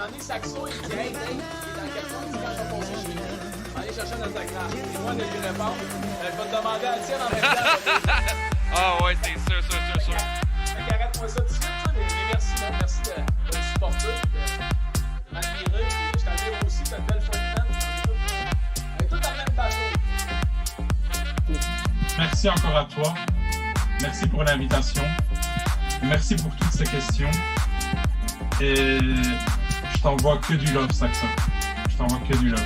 moment donné, Saxo, il dit, hey, Dave, il est dans quel coin? Il dit, quand je vais passer chez lui, on va aller chercher un autographe. Et moi, de lui répondre, je vais te demander à tienne en même temps. Ah ouais, c'est sûr. Fait qu'arrête-moi ça tout de suite, ça, mais merci, man, merci de me supporter, de m'admirer, et je t'admire aussi, t'as une belle folie, man. On est tous dans le même bateau. Merci encore à toi. Merci pour l'invitation. Merci pour toutes ces questions. Et je t'envoie que du love, Saxo. Je t'envoie que du love.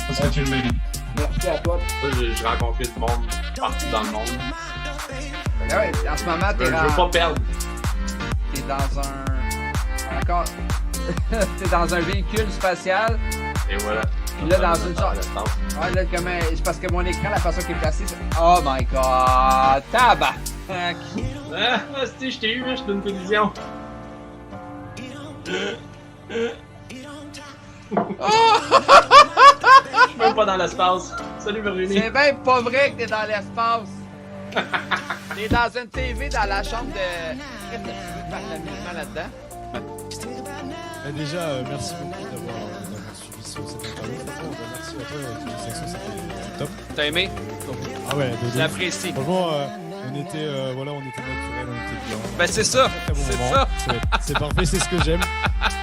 Parce que tu le mérites. Merci à toi. J'ai rencontré du monde partout dans le monde. Ouais, en ce moment, Je veux pas perdre. T'es dans un... Encore... T'es dans un véhicule spatial. Et voilà. Puis là, dans une sorte... Ouais, là, comme... C'est parce que mon écran, la façon qu'il est placé, c'est... Oh my god! Tabac! Ah, si je t'ai eu, je te donne une collision. Je suis même pas dans l'espace. Salut, Véronique. C'est même pas vrai que t'es dans l'espace! T'es dans une TV dans la chambre de... Qu'est-ce que tu veux faire l'amusement là-dedans? Déjà, merci beaucoup d'avoir suivi cette interview. Merci à toi, Saxo, c'était top. T'as aimé? Ah ouais, j'apprécie. Franchement, on était naturel, on était bien. Ben c'est ça, c'est ça. C'est parfait, c'est ce que j'aime.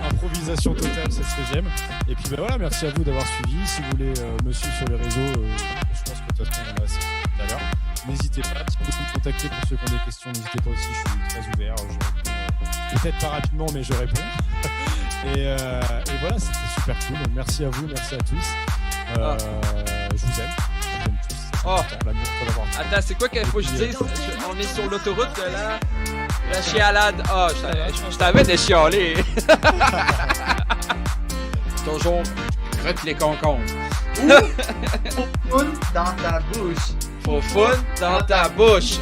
Improvisation totale, c'est ce que j'aime. Et puis ben voilà, merci à vous d'avoir suivi. Si vous voulez me suivre sur les réseaux, je pense que de toute façon on a assez tout à l'heure. N'hésitez pas, si vous voulez me contacter pour ceux qui ont des questions, n'hésitez pas aussi, je suis très ouvert. Je réponds, peut-être pas rapidement, mais je réponds. Et voilà, c'était super cool. Donc merci à vous, merci à tous. Je vous aime. Je vous aime tous. Oh. L'amour, faut l'avoir. Attends, c'est quoi qu'il faut que je dise? On est sur l'autoroute de la chialade. Ah, je t'avais déchialé. Toujours croque les concombres. Foufoune dans ta bouche. Foufoune dans ta bouche.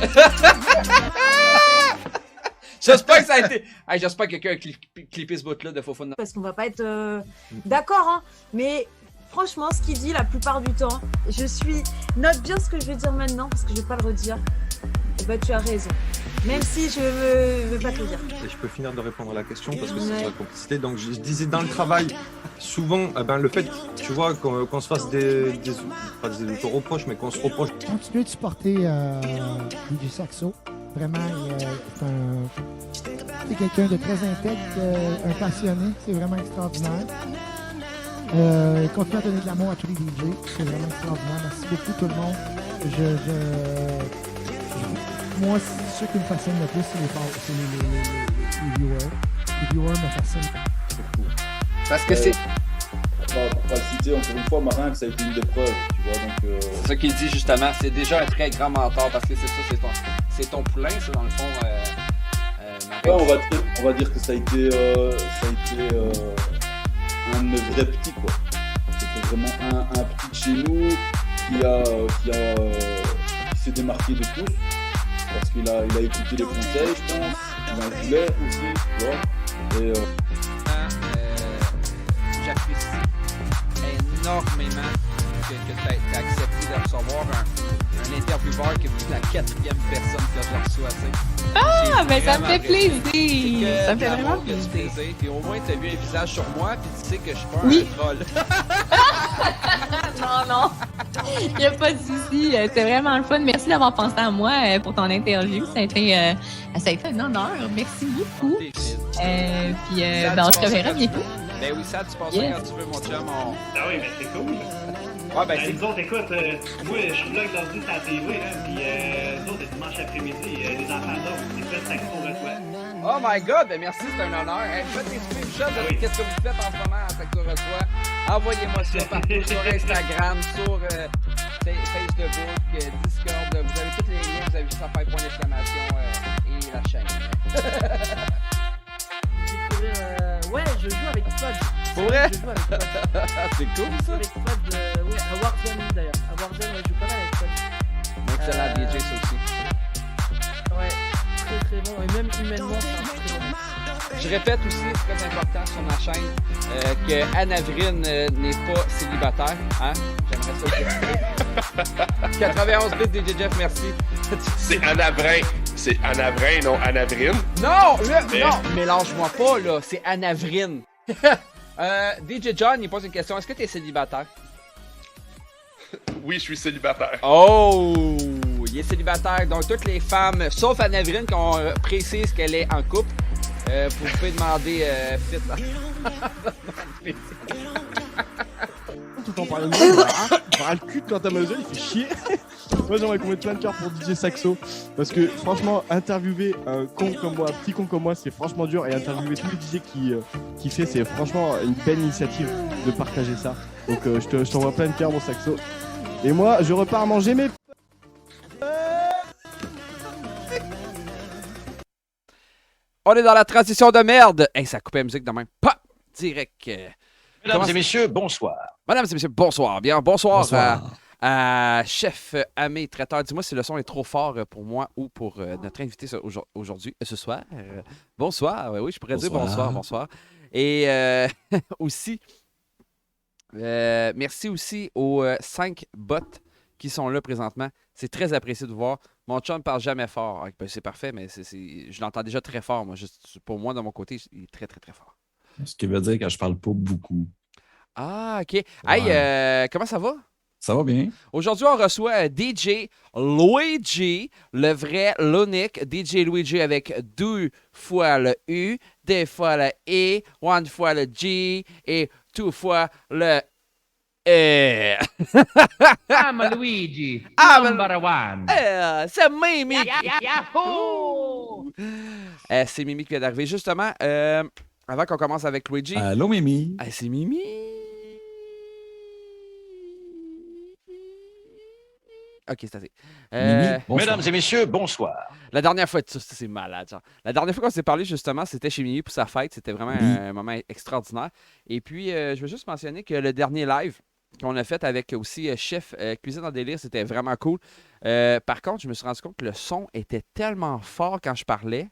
J'espère que ça a été... Hey, j'espère que quelqu'un a clippé ce bout-là de Foufoune. Parce qu'on va pas être d'accord, hein, mais... Franchement, ce qu'il dit la plupart du temps, note bien ce que je vais dire maintenant parce que je vais pas le redire. Et bah tu as raison. Même si je veux pas te le dire. Et je peux finir de répondre à la question parce que c'est sur la complicité. Donc je disais dans le travail, souvent, le fait, tu vois, qu'on se fasse pas des auto-reproches, mais qu'on se reproche. Continuez de supporter du Saxo. Vraiment, c'est quelqu'un de très intègre, un passionné. C'est vraiment extraordinaire. Continuez à donner de l'amour à tous les DJ, c'est vraiment extraordinaire. Merci beaucoup tout le monde. Moi, ce qui me fascine le plus, c'est les viewers. Les viewers me fascinent. Parce que c'est... Pour pas le citer, encore une fois, Marin, que ça a été une des preuves, tu vois, donc... C'est ça qu'il dit justement, c'est déjà un très grand mentor, parce que c'est ça, c'est ton poulain, ça, dans le fond, Ouais, on va dire que ça a été un de mes vrais petits, quoi. C'était vraiment un petit de chez nous qui s'est démarqué de tous parce qu'il a écouté les conseils, je pense. Il en voulait aussi, tu vois. Et j'apprécie énormément que tu as accepté de recevoir un intervieweur qui est la 4e personne que je reçois. Ah, ben ça me fait plaisir! Ça me fait vraiment plaisir. Puis au moins, tu as vu un visage sur moi, puis tu sais que je suis pas un troll. Non. Il n'y a pas de souci. C'était vraiment le fun. Merci d'avoir pensé à moi pour ton interview. Ça a été un honneur. Merci beaucoup. Puis, on se reverra bientôt. Ben oui, ça, tu passes quand tu veux, mon chum. Ah oui, mais c'est cool. Ouais, ben c'est... Nous autres, écoute, moi, je suis là avec l'ordi sur la TV, hein, puis nous autres, dimanche après-midi, les enfants d'or, c'est fait Saxo reçoit. Oh my god, ben merci, c'est un honneur. Hey, faites des screenshots de qu'est-ce que vous faites en ce moment à Saxo reçoit. Envoyez-moi ça partout sur Instagram, sur Facebook, Discord. Vous avez tous les liens, vous avez juste à faire point d'exclamation et la chaîne. Ouais, je joue avec Spud. Pour vrai? Je joue avec Spud. C'est cool ça? Avec Spud, ouais, à Warzone d'ailleurs. À Warzone, ouais, je joue pas mal avec Spud. Excellent DJ ça aussi. Ouais, très bon. Et même humainement, c'est un très bon. Je répète aussi, c'est très important sur ma chaîne, que Anavrine n'est pas célibataire. Hein? J'aimerais ça le 91 bits DJ Jeff, merci. C'est Anavrin. C'est Anavrin, non Anavrine. Non, non, mélange-moi pas, là. C'est Anavrine. DJ John, il pose une question. Est-ce que tu es célibataire? Oui, je suis célibataire. Oh! Il est célibataire. Donc, toutes les femmes, sauf Anne-Avrine, qu'on précise qu'elle est en couple, vous pouvez demander fit. Tout en parlant de moi, il parle le cul quand t'as mal il fait chier. Moi, j'aimerais qu'on mette plein de cœur pour DJ Saxo. Parce que, franchement, interviewer un con comme moi, un petit con comme moi, c'est franchement dur. Et interviewer tous les DJ qui fait, c'est franchement une belle initiative de partager ça. Donc, je t'envoie plein de cœur, mon Saxo. Et moi, je repars manger mes... On est dans la transition de merde. Hey, ça a coupé la musique de même. Pas direct. Mesdames et messieurs, bonsoir. Mesdames et messieurs, bonsoir. Bien, bonsoir. Bonsoir. À Chef Amé Traiteur. Dis-moi si le son est trop fort pour moi ou pour notre invité aujourd'hui, ce soir. Bonsoir. Oui, je pourrais dire bonsoir. Et aussi, merci aussi aux 5 bots qui sont là présentement. C'est très apprécié de vous voir. Mon chum ne parle jamais fort. Ben, c'est parfait, mais je l'entends déjà très fort. Moi, pour moi, de mon côté, il est très, très, très fort. Ce qui veut dire que je parle pas beaucoup. Ah, OK. Hey, comment ça va? Ça va bien. Aujourd'hui, on reçoit DJ Luigi, le vrai, l'unique DJ Luigi avec 2 fois le U, 2 fois le E, 1 fois le G et 2 fois le E. I'm Luigi, number one. C'est Mimi. Yahoo! C'est Mimi qui vient d'arriver. Justement, avant qu'on commence avec Luigi. Allô, Mimi. C'est Mimi. OK, c'est assez. Mesdames et messieurs, bonsoir. La dernière fois, c'est malade. Genre. La dernière fois qu'on s'est parlé, justement, c'était chez Mimi pour sa fête. C'était vraiment un moment extraordinaire. Et puis, je veux juste mentionner que le dernier live qu'on a fait avec aussi Chef Cuisine en délire, c'était vraiment cool. Par contre, je me suis rendu compte que le son était tellement fort quand je parlais.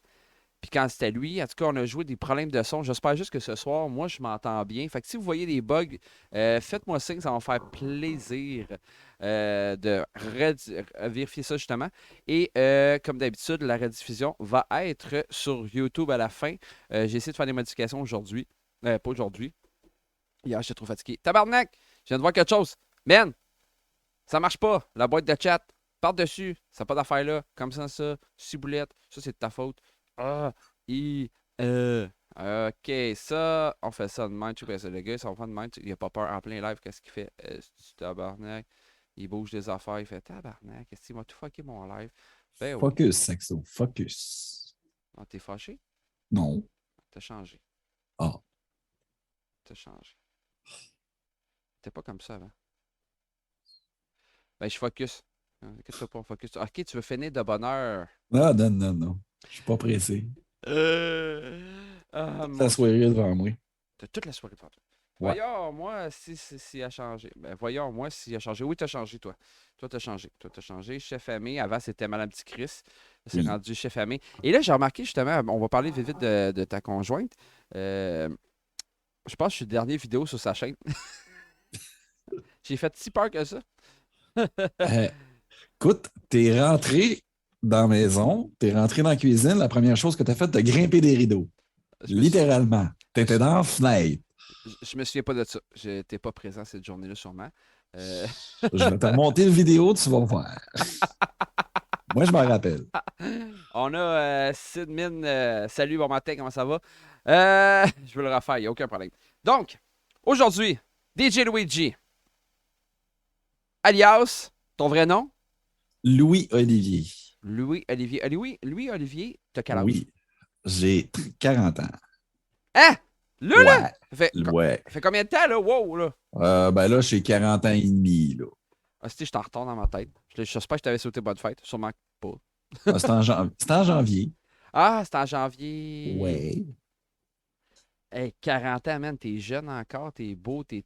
Puis quand c'était lui, en tout cas, on a joué des problèmes de son. J'espère juste que ce soir, moi, je m'entends bien. Fait que si vous voyez des bugs, faites-moi signe, ça va me faire plaisir de vérifier ça justement. Et comme d'habitude, la rediffusion va être sur YouTube à la fin. J'ai essayé de faire des modifications aujourd'hui. Pas aujourd'hui. Hier, j'étais trop fatigué. Tabarnak! Je viens de voir quelque chose. Man! Ça marche pas. La boîte de chat. Par-dessus. Ça n'a pas d'affaire là. Comme ça. Ciboulette. Ça, c'est de ta faute. OK, ça, on fait ça de même. Tu sais, le gars, ça va faire de même. Il a pas peur en plein live. Qu'est-ce qu'il fait? Tabarnak. Il bouge des affaires. Il fait tabarnak. Qu'est-ce qu'il m'a tout fucké mon live? Ben, ouais. Focus, Saxo. Focus. Ah, t'es fâché? Non. T'as changé. Ah. T'as changé. T'es pas comme ça avant. Ben, je focus. Qu'est-ce que tu veux pas focus? OK, tu veux finir de bonne heure. Ah, non. Je suis pas pressé. La soirée devant moi. T'as toute la soirée devant toi. Ouais. Voyons, moi, si a changé. Ben, voyons, moi, s'il a changé. Oui, t'as changé, toi. Toi, t'as changé. Chef Amé. Avant, c'était Madame Petit Chris. C'est rendu Chef Amé. Et là, j'ai remarqué, justement, on va parler vite de ta conjointe. Je pense que je suis le dernier vidéo sur sa chaîne. J'ai fait si peur que ça. Écoute, t'es rentré dans la maison, t'es rentré dans la cuisine, la première chose que t'as fait, t'as grimpé des rideaux. Littéralement. T'étais dans la fenêtre. Je me souviens pas de ça. J'étais pas présent cette journée-là, sûrement. Je vais te remonter une vidéo, tu vas voir. Moi, je m'en rappelle. On a Sid Min. Salut, bon matin, comment ça va? Je veux le refaire, il n'y a aucun problème. Donc, aujourd'hui, DJ Luigi. Alias, ton vrai nom? Louis-Olivier. Louis-Olivier. Louis-Olivier, t'as quel âge? Oui, j'ai 40 ans. Hein? Là? Ouais. Fait combien de temps, là? Wow, là? Ben là, j'ai 40 ans et demi, là. Ah, je t'en retourne dans ma tête. J'espère que je t'avais sauté bonne fête. Sûrement pas. C'était en janvier. Ah, c'était en janvier. Ouais. Hey, 40 ans, man, t'es jeune encore, t'es beau, t'es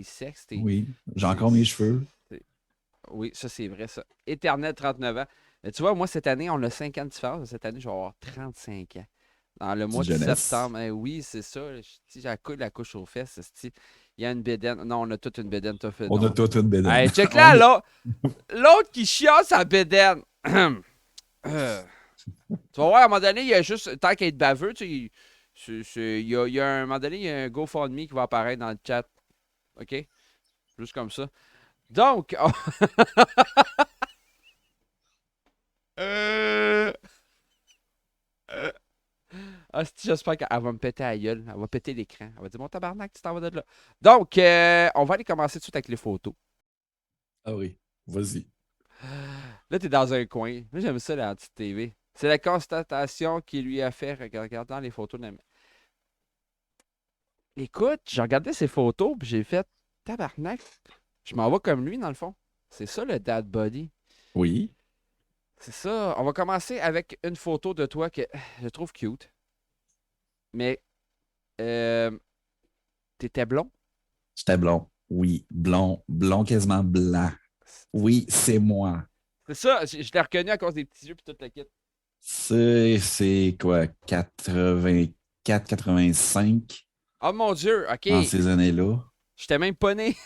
sexe. Oui, j'ai encore mes cheveux. Oui, ça, c'est vrai, ça. Éternel, 39 ans. Mais tu vois, moi, cette année, on a 5 ans de différence. Cette année, je vais avoir 35 ans. Dans le mois de septembre. Oui, c'est ça. J'ai la couche aux fesses. Il y a une bédaine. Non, on a toute une bédaine. On a toute une bédaine. Hey, check là, l'autre qui chiasse sa bédaine. Tu vas voir, à un moment donné, il y a juste, tant qu'il est baveux, tu sais, Il y a un moment donné, il y a un GoFundMe qui va apparaître dans le chat. OK? Juste comme ça. Donc... j'espère qu'elle va me péter à la gueule. Elle va péter l'écran. Elle va dire, mon tabarnak, tu t'en vas de là. Donc, on va aller commencer tout de suite avec les photos. Ah oui, vas-y. Là, t'es dans un coin. Moi, j'aime ça, la petite TV. C'est la constatation qui lui a fait regardant les photos de la... Écoute, j'ai regardé ses photos, puis j'ai fait, tabarnak, je m'en vais comme lui, dans le fond. C'est ça, le dad body. Oui. C'est ça. On va commencer avec une photo de toi que je trouve cute. Mais, t'étais blond? J'étais blond. Oui, blond. Blond quasiment blanc. Oui, c'est moi. C'est ça. Je l'ai reconnu à cause des petits yeux puis toute la kit. C'est quoi, 84, 85? Oh mon Dieu, OK. Dans ces années-là. J'étais même pas né.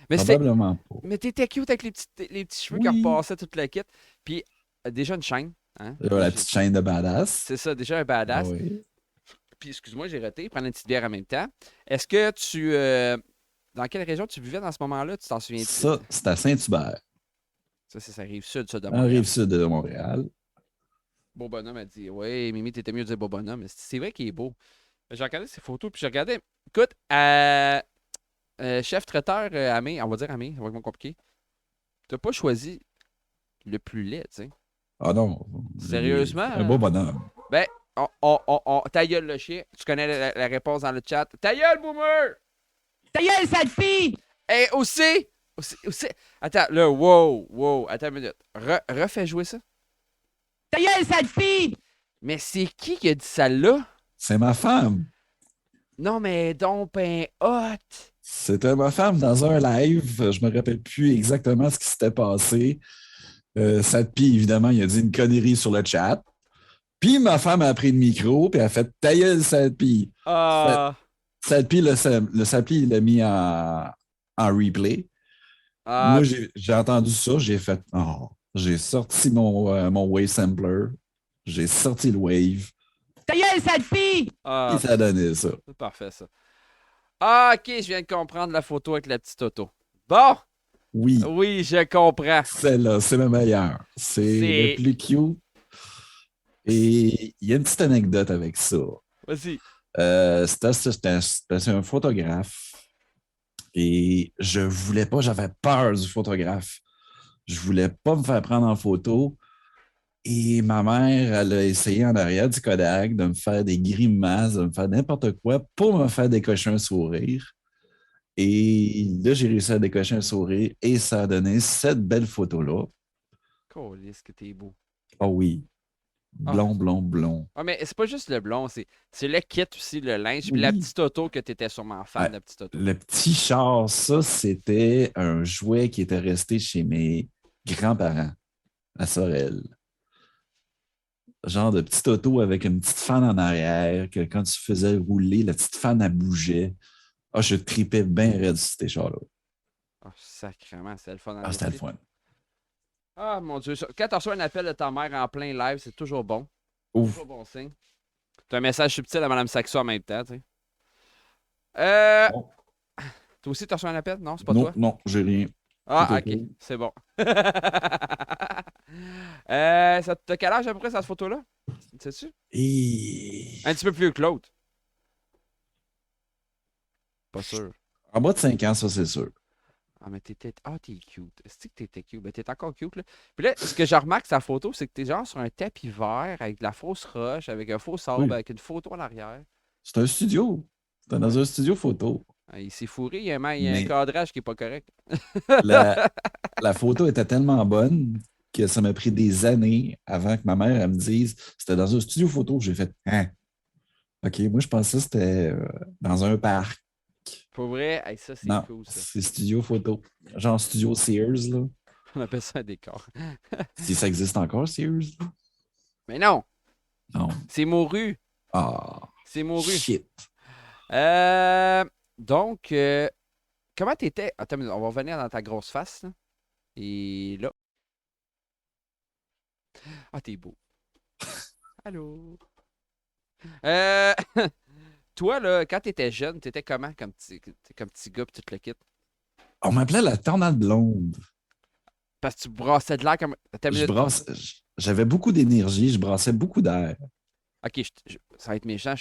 Mais Probablement pas. Mais t'étais cute avec les petits cheveux qui repassaient toute la kit. Puis, déjà une chaîne. Hein? La petite chaîne de badass. C'est ça, déjà un badass. Ah oui. Puis, excuse-moi, j'ai raté. Prendre une petite bière en même temps. Est-ce que tu... dans quelle région tu vivais dans ce moment-là? Tu t'en souviens-tu? Ça, c'est à Saint-Hubert. Ça Rive-Sud, ça, de En Montréal. Rive-Sud de Montréal. Beau bonhomme a dit, ouais, Mimi, t'étais mieux de dire beau bonhomme. Mais c'est vrai qu'il est beau. J'ai regardé ses photos, puis j'ai regardé... Écoute, chef traiteur Amé, on va dire Amé, ça va être moins compliqué. T'as pas choisi le plus laid, tu sais. Ah non. Sérieusement? Un beau bonhomme. Ben, ta gueule le chien. Tu connais la réponse dans le chat. Ta gueule, boomer! Ta gueule, sale fille! Et aussi. Attends, là, wow, attends une minute. Refais jouer ça. Ta gueule, sale fille! Mais c'est qui a dit ça là? C'est ma femme. Non, mais donc, ben, hot! C'était ma femme dans un live. Je me rappelle plus exactement ce qui s'était passé. Sadpi, évidemment, il a dit une connerie sur le chat. Puis ma femme a pris le micro, puis elle a fait « Ta gueule, Sadpi! » Sadpi, le Sadpi, il l'a mis en replay. Moi, j'ai entendu ça, j'ai fait « Oh! » J'ai sorti mon wave sampler. J'ai sorti le wave. Ta gueule, Sadpi! Et ça a donné ça. C'est parfait, ça. Ah, OK, je viens de comprendre la photo avec la petite auto. Bon! Oui. Oui, je comprends. Celle-là, c'est le meilleur. C'est le plus cute. Et il y a une petite anecdote avec ça. Vas-y. C'était un photographe. Et je voulais pas, j'avais peur du photographe. Je voulais pas me faire prendre en photo. Et ma mère, elle a essayé en arrière du Kodak de me faire des grimaces, de me faire n'importe quoi pour me faire décocher un sourire. Et là, j'ai réussi à décocher un sourire et ça a donné cette belle photo-là. Câlisse que t'es beau. Oh oui. Blond. Ah, mais c'est pas juste le blond, c'est le kit aussi, le linge, puis la petite auto que t'étais sûrement fan de la petite auto. Le petit char, ça, c'était un jouet qui était resté chez mes grands-parents à Sorel. Genre de petite auto avec une petite fan en arrière, que quand tu faisais rouler, la petite fan, elle bougeait. Ah, je tripais bien raide sur ces chars-là. Oh, sacrément, c'est le fun. Ah, c'était le fun. Ah, mon Dieu. Quand tu reçois un appel de ta mère en plein live, c'est toujours bon. Ouf. Toujours bon signe. Tu as un message subtil à Mme Saxo en même temps, tu sais. Bon. Toi aussi, tu as reçu un appel? Non, c'est pas toi? Non, j'ai rien. Ah, OK. C'est bon. T'as quel âge à peu près, cette photo-là? Sais-tu? Un petit peu plus que l'autre. Pas sûr. En bas de 5 ans, ça, c'est sûr. Ah, mais t'es cute. Est-ce que t'étais cute? Ben, t'es encore cute, là. Puis là, ce que je remarque sur la photo, c'est que t'es genre sur un tapis vert avec de la fausse roche, avec un faux sable, avec une photo en arrière. C'est un studio. C'était dans un studio photo. Ah, il s'est fourré, il y a un cadrage qui n'est pas correct. La photo était tellement bonne que ça m'a pris des années avant que ma mère elle me dise c'était dans un studio photo. J'ai fait hein? OK, moi je pensais que c'était dans un parc. Pour vrai, hey, ça c'est cool. Ça. C'est studio photo. Genre studio Sears, là. On appelle ça un décor. Si ça existe encore, Sears. Là. Mais non! Non. C'est mouru. Ah. C'est mouru. Shit. Donc, comment t'étais? Attends, on va revenir dans ta grosse face. Là. Et là. Ah, t'es beau. Allô? Toi, là, quand t'étais jeune, t'étais comment comme petit gars pis tout le kit? On m'appelait la tornade blonde. Parce que tu brassais de l'air comme. J'avais beaucoup d'énergie, je brassais beaucoup d'air. Ok, ça va être méchant.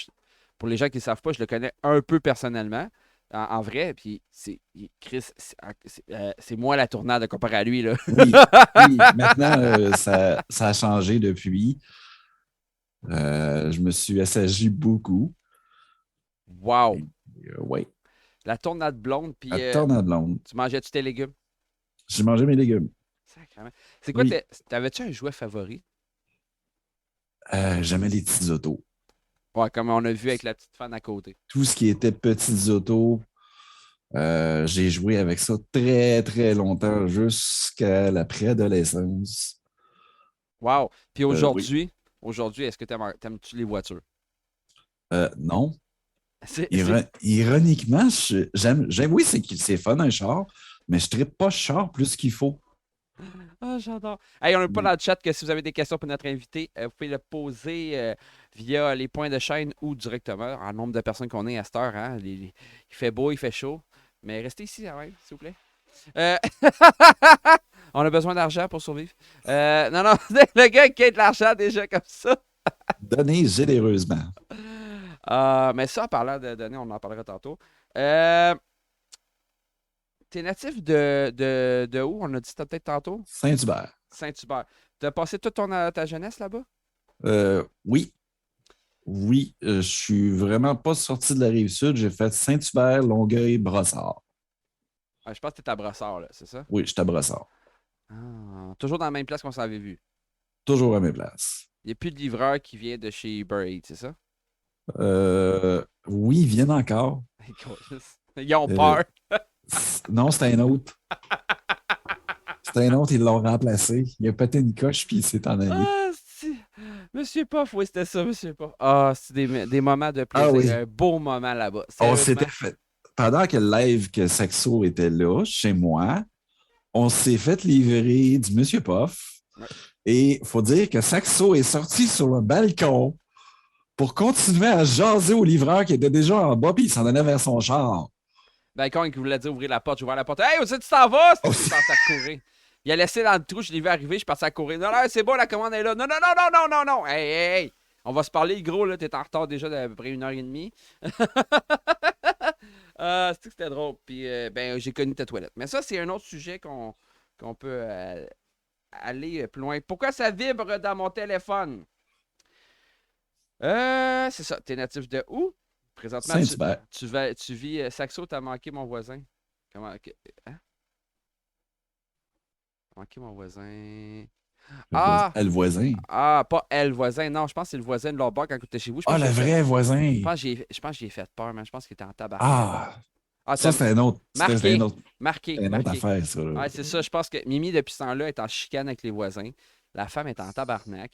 Pour les gens qui ne savent pas, je le connais un peu personnellement, en vrai. Puis Chris, c'est moi la tournade comparé à lui. Là. Oui, maintenant, ça a changé depuis. Je me suis assagi beaucoup. Wow! Oui. La tournade blonde. Puis, la tournade blonde. Tu mangeais-tu tes légumes? J'ai mangé mes légumes. Sacrément. C'est quoi, Oui. t'avais-tu un jouet favori? J'aimais les petites autos. Ouais, comme on a vu avec la petite fan à côté. Tout ce qui était petites autos, j'ai joué avec ça très, très longtemps, jusqu'à la préadolescence. Wow! Puis Oui. aujourd'hui, est-ce que t'aimes-tu les voitures? Non. Ironiquement, j'aime, oui, c'est fun un char, mais je ne trippe pas char plus qu'il faut. Ah, j'adore. Hey, on n'a pas dans le chat que si vous avez des questions pour notre invité, vous pouvez le poser via les points de chaîne ou directement, en nombre de personnes qu'on est à cette heure. Hein. Il fait beau, il fait chaud. Mais restez ici, quand même, s'il vous plaît. On a besoin d'argent pour survivre. Non, le gars qui a de l'argent déjà comme ça. Donnez généreusement. Mais ça, en parlant de données, on en parlera tantôt. T'es natif de où? On a dit ça peut-être tantôt? Saint-Hubert. Saint-Hubert. T'as passé toute ta jeunesse là-bas? Oui. Oui, je suis vraiment pas sorti de la Rive-Sud. J'ai fait Saint-Hubert, Longueuil, Brossard. Je pense que t'es à Brossard, là, c'est ça? Oui, j'étais à Brossard. Toujours dans la même place qu'on s'avait vu? Toujours à mes places. Il n'y a plus de livreur qui vient de chez Uber Eats, c'est ça? Oui, ils viennent encore. Ils ont peur. Non, c'était un autre. C'était un autre, ils l'ont remplacé. Il a pété une coche puis il s'est en allé. Ah, Monsieur Puff, oui, c'était ça, Monsieur Puff. Ah, c'est des moments de plaisir. Ah oui. Un beau moment là-bas. On s'était fait. Pendant que le live que Saxo était là, chez moi, on s'est fait livrer du Monsieur Puff. Ouais. Et il faut dire que Saxo est sorti sur le balcon pour continuer à jaser au livreur qui était déjà en bas puis il s'en allait vers son char. Balcon qui voulait dire ouvrir la porte, j'ai ouvert la porte. Hey, où est-ce que tu t'en vas? Je suis parti à courir. Il a laissé dans le trou, je l'ai vu arriver, je suis parti à courir. Non, non, c'est bon, la commande est là. Non, non, non, non, non, non, non. Hey. On va se parler, gros, là, t'es en retard déjà d'à peu près 1h30. C'est que c'était drôle. Puis, j'ai connu ta toilette. Mais ça, c'est un autre sujet qu'on peut aller plus loin. Pourquoi ça vibre dans mon téléphone? C'est ça. T'es natif de où? Présentement, tu vis Saxo, t'as manqué mon voisin. Comment? Hein? Manqué mon voisin. Le voisin. Ah, pas elle voisin. Non, je pense que c'est le voisin de l'autre bord quand tu étais chez vous. Le vrai voisin. Je pense que j'ai fait peur, mais je pense qu'il était en tabac. Ça, c'était un autre. Marqué. Une autre affaire, ça. Ouais, c'est ça. Je pense que Mimi, depuis ce temps-là, est en chicane avec les voisins. La femme est en tabarnak.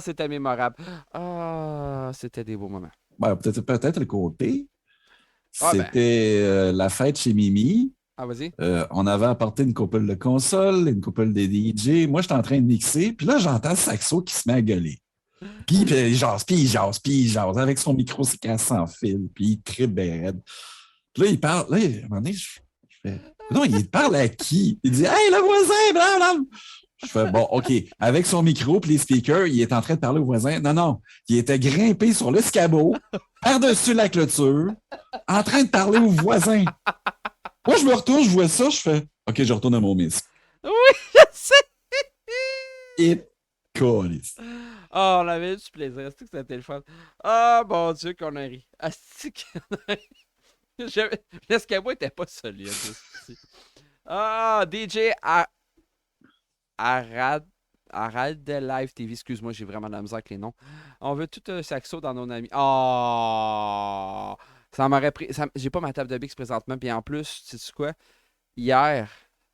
C'était mémorable. C'était des beaux moments. Peut-être le côté. C'était la fête chez Mimi. Vas-y. On avait apporté une couple de consoles, une couple de DJ. Moi, j'étais en train de mixer. Puis là, j'entends Saxo qui se met à gueuler. Puis il jase. Avec son micro, c'est casse sans fil. Puis il tripe bien raide. Puis là, il parle. Là, à un moment donné, je fais... Non, il parle à qui? Il dit « Hey, le voisin! » blablabla. Je fais, bon, OK. Avec son micro et les speakers, il est en train de parler au voisin. Non. Il était grimpé sur l'escabeau, par-dessus la clôture, en train de parler au voisin. Moi, je me retourne, je vois ça, je fais, OK, je retourne à mon misque. Oui, je sais! Et colisse. On avait du plaisir. C'est que c'était le fun. Mon Dieu, qu'on a ri. L'escabeau était pas solide. DJ Arad de Live TV, excuse-moi, j'ai vraiment de la misère avec les noms. On veut tout un Saxo dans nos amis. Ça m'aurait pris. J'ai pas ma table de Bix présentement. Puis en plus, sais-tu quoi? Hier,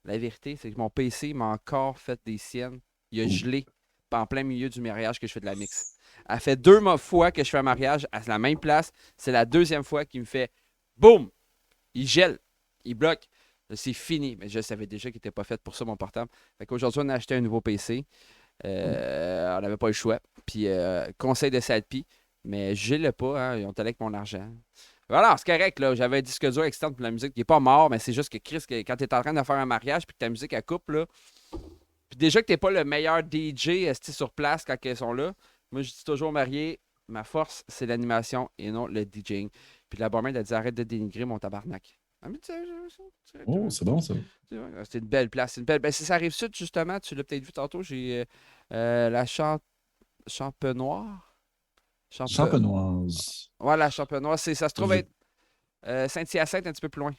la vérité, c'est que mon PC m'a encore fait des siennes. Il a gelé en plein milieu du mariage que je fais de la mix. Elle fait 2 fois que je fais un mariage à la même place. C'est la 2e fois qu'il me fait boum! Il gèle. Il bloque. C'est fini. Mais je savais déjà qu'il n'était pas fait pour ça, mon portable. Fait qu'aujourd'hui, on a acheté un nouveau PC. On n'avait pas le choix. Puis, conseil de Sadpi, mais je l'ai pas, hein, ils ont allé avec mon argent. Voilà, c'est correct, là. J'avais un disque dur externe pour la musique. Il n'est pas mort, mais c'est juste que Chris, quand tu es en train de faire un mariage puis que ta musique, elle coupe, là. Puis déjà que tu n'es pas le meilleur DJ sur place quand ils sont là. Moi, je dis toujours marié, ma force, c'est l'animation et non le DJing. Puis la barmaid a dit arrête de dénigrer mon tabarnak. Ah, mais Oh, c'est bon, ça. C'est une belle place. C'est une belle... Ben, ça arrive sud, justement. Tu l'as peut-être vu tantôt. J'ai la Champenoire. Champenoise. Voilà, Champenoise. Ça se trouve être Saint-Hyacinthe, un petit peu plus loin.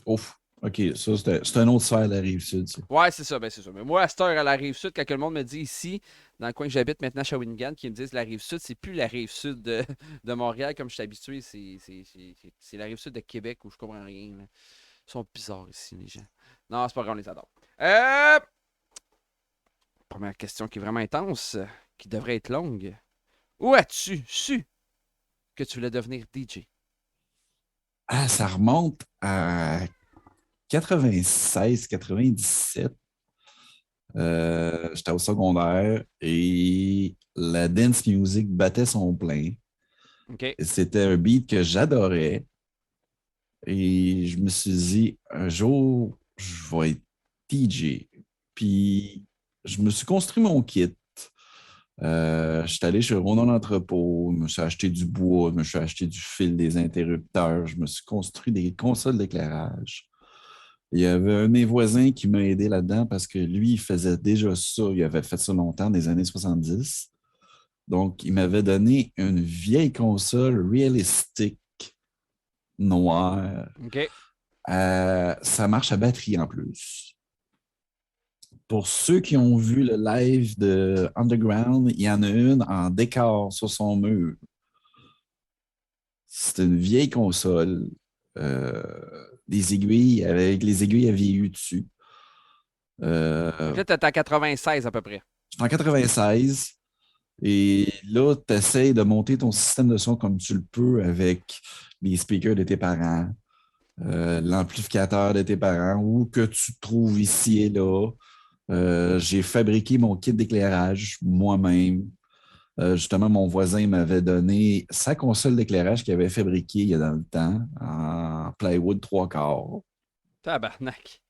Ouf. OK, ça, c'est un autre sphère de la Rive-Sud. Ça. Ouais, c'est ça. Ben, c'est ça. Mais moi, à cette heure, à la Rive-Sud, quand le monde me dit ici, dans le coin que j'habite maintenant, Shawinigan, qui me disent la Rive-Sud, c'est plus la Rive-Sud de Montréal comme je suis habitué. C'est la Rive-Sud de Québec où je comprends rien. Là. Ils sont bizarres ici, les gens. Non, c'est pas grave, on les adore. Première question qui est vraiment intense, qui devrait être longue. Où as-tu su que tu voulais devenir DJ? Ah, ça remonte à 96, 97. J'étais au secondaire et la dance music battait son plein. Okay. C'était un beat que j'adorais. Et je me suis dit, un jour, je vais être DJ. Puis, je me suis construit mon kit. Je suis allé chez Ronan l'entrepôt, je me suis acheté du bois, je me suis acheté du fil, des interrupteurs, je me suis construit des consoles d'éclairage. Il y avait un de mes voisins qui m'a aidé là-dedans parce que lui, il faisait déjà ça, il avait fait ça longtemps, des années 70. Donc, il m'avait donné une vieille console réalistique noire. Okay. Ça marche à batterie en plus. Pour ceux qui ont vu le live de Underground, il y en a une en décor sur son mur. C'est une vieille console. Des aiguilles avec les aiguilles à vieillu dessus. Là, tu es en 96 à peu près. Je suis en 96. Et là, tu essaies de monter ton système de son comme tu le peux avec les speakers de tes parents, l'amplificateur de tes parents, ou que tu trouves ici et là. J'ai fabriqué mon kit d'éclairage moi-même. Justement, mon voisin m'avait donné sa console d'éclairage qu'il avait fabriquée il y a dans le temps en plywood 3/4. Tabarnak.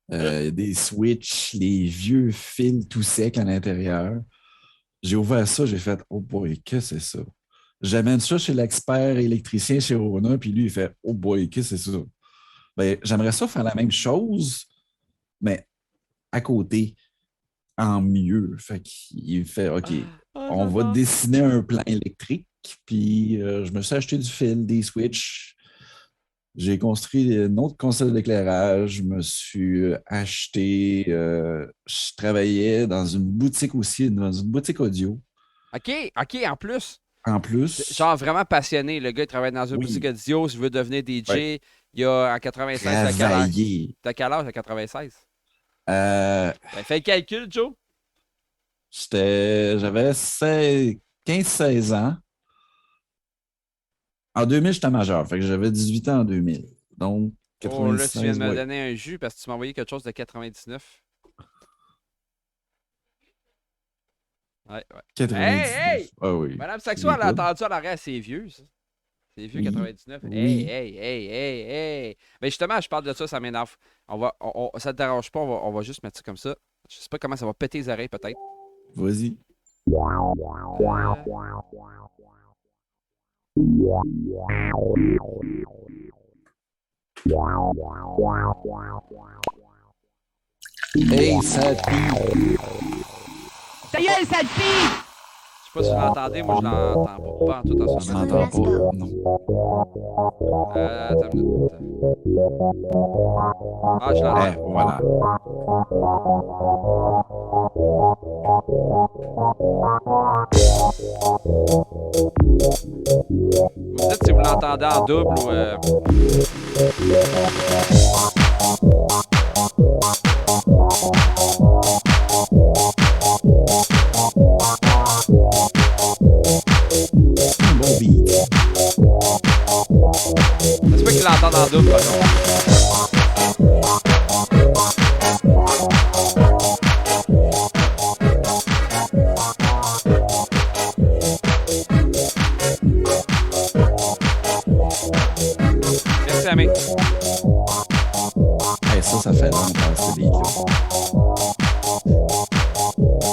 Des switches, les vieux fils tout secs à l'intérieur. J'ai ouvert ça, j'ai fait « Oh boy, qu'est-ce que c'est ça? » J'amène ça chez l'expert électricien chez Rona, puis lui, il fait « Oh boy, qu'est-ce que c'est ça? » Ben, j'aimerais ça faire la même chose, mais à côté, en mieux. Fait qu'il fait, OK, on va dessiner un plan électrique, puis je me suis acheté du fil, des switches. J'ai construit une autre console d'éclairage. Je me suis acheté... je travaillais dans une boutique aussi, dans une boutique audio. OK, en plus. En plus. Genre vraiment passionné. Le gars, il travaille dans une boutique audio. Je veux devenir DJ. Ouais. Il y a en 96. T'as quel âge à 96? Ben, fais le calcul, Joe. J'avais 15-16 ans. En 2000, j'étais majeur. Fait que j'avais 18 ans en 2000. Donc, 96. Oh, là, tu viens de me donner un jus parce que tu m'as envoyé quelque chose de 99. Ouais. 99. Hey! Ah oui. Madame Saxo, elle a entendu à l'arrière, c'est vieux, ça. C'est vieux, 99. Oui. Hey! Mais justement, je parle de ça, ça m'énerve. Ça te dérange pas, on va juste mettre ça comme ça. Je sais pas comment ça va péter les oreilles, peut-être. Vas-y. Hey, Sadpi! Ça y est, Sadpi! Je sais pas si vous l'entendez, moi je l'entends pas en tout en ce moment. Je l'entends pas, non. Attends une minute. Ah, je l'entends. Voilà. Vous dites si vous l'entendez en double ou... Bon beat. C'est pas qu'il l'entende en double, par contre. fait longtemps, ce beat-là.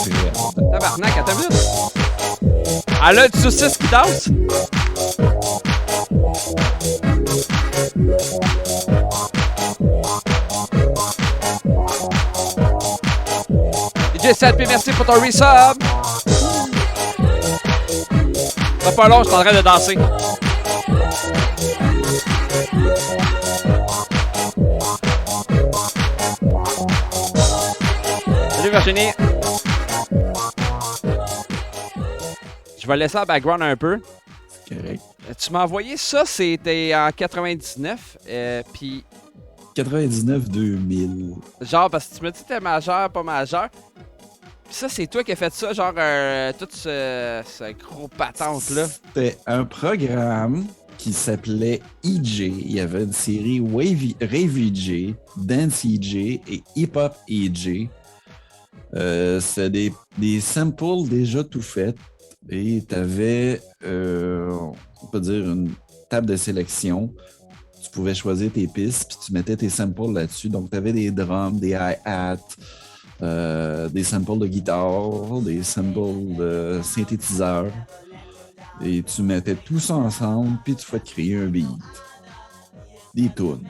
C'est vrai. Tabarnak, attends une minute. Elle a du saucisse qui danse. DJ 7P, merci pour ton resub. Ça pas long, je suis en train de danser. Salut Virginie. Je vais laisser en background un peu. C'est correct. Tu m'as envoyé ça, c'était en 99, puis... 99-2000. Genre, parce que tu me dis que t'es majeur, pas majeur. Puis ça, c'est toi qui as fait ça, genre, tout ce gros patente-là. C'était un programme qui s'appelait EJ. Il y avait une série Rave EJ, Dance EJ et Hip Hop EJ. C'est des samples déjà tout faits. Et tu avais, on peut dire, une table de sélection. Tu pouvais choisir tes pistes, puis tu mettais tes samples là-dessus. Donc, tu avais des drums, des hi-hats, des samples de guitare, des samples de synthétiseurs. Et tu mettais tout ça ensemble, puis tu pouvais te créer un beat. Des tunes.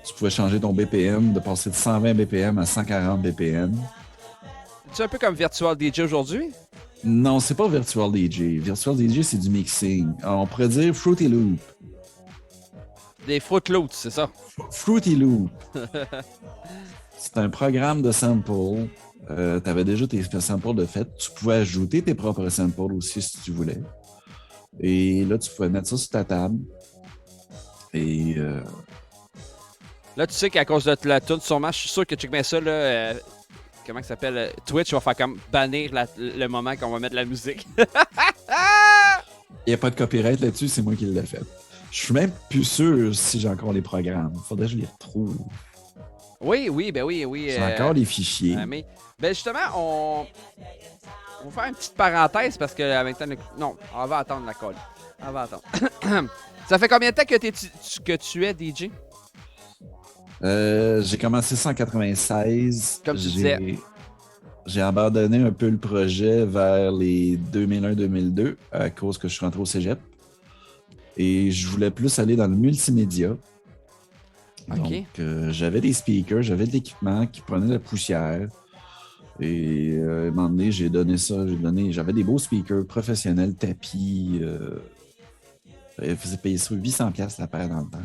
Tu pouvais changer ton BPM, de passer de 120 BPM à 140 BPM. C'est un peu comme Virtual DJ aujourd'hui? Non, c'est pas Virtual DJ. Virtual DJ, c'est du mixing. On pourrait dire Fruity Loop. Des Fruit Loops, c'est ça? Fruity Loop. C'est un programme de samples. Tu avais déjà tes samples de fait. Tu pouvais ajouter tes propres samples aussi si tu voulais. Et là, tu pouvais mettre ça sur ta table. Et... Là, tu sais qu'à cause de la tune, sûrement, je suis sûr que tu mets ça, là... comment ça s'appelle? Twitch va faire comme bannir le moment qu'on va mettre la musique. Il n'y a pas de copyright là-dessus, c'est moi qui l'ai fait. Je suis même plus sûr si j'ai encore les programmes. Faudrait que je les retrouve. Oui. J'ai encore les fichiers. Mais justement, on va faire une petite parenthèse parce que avec non, on va attendre la colle. On va attendre. Ça fait combien de temps que tu es DJ? J'ai commencé ça en 96. Comme tu disais. J'ai abandonné un peu le projet vers les 2001-2002 à cause que je suis rentré au cégep. Et je voulais plus aller dans le multimédia. Okay. Donc, j'avais des speakers, j'avais de l'équipement qui prenait de la poussière. Et à un moment donné, j'avais des beaux speakers professionnels, tapis. Je faisais payer ça 800$ la paire dans le temps.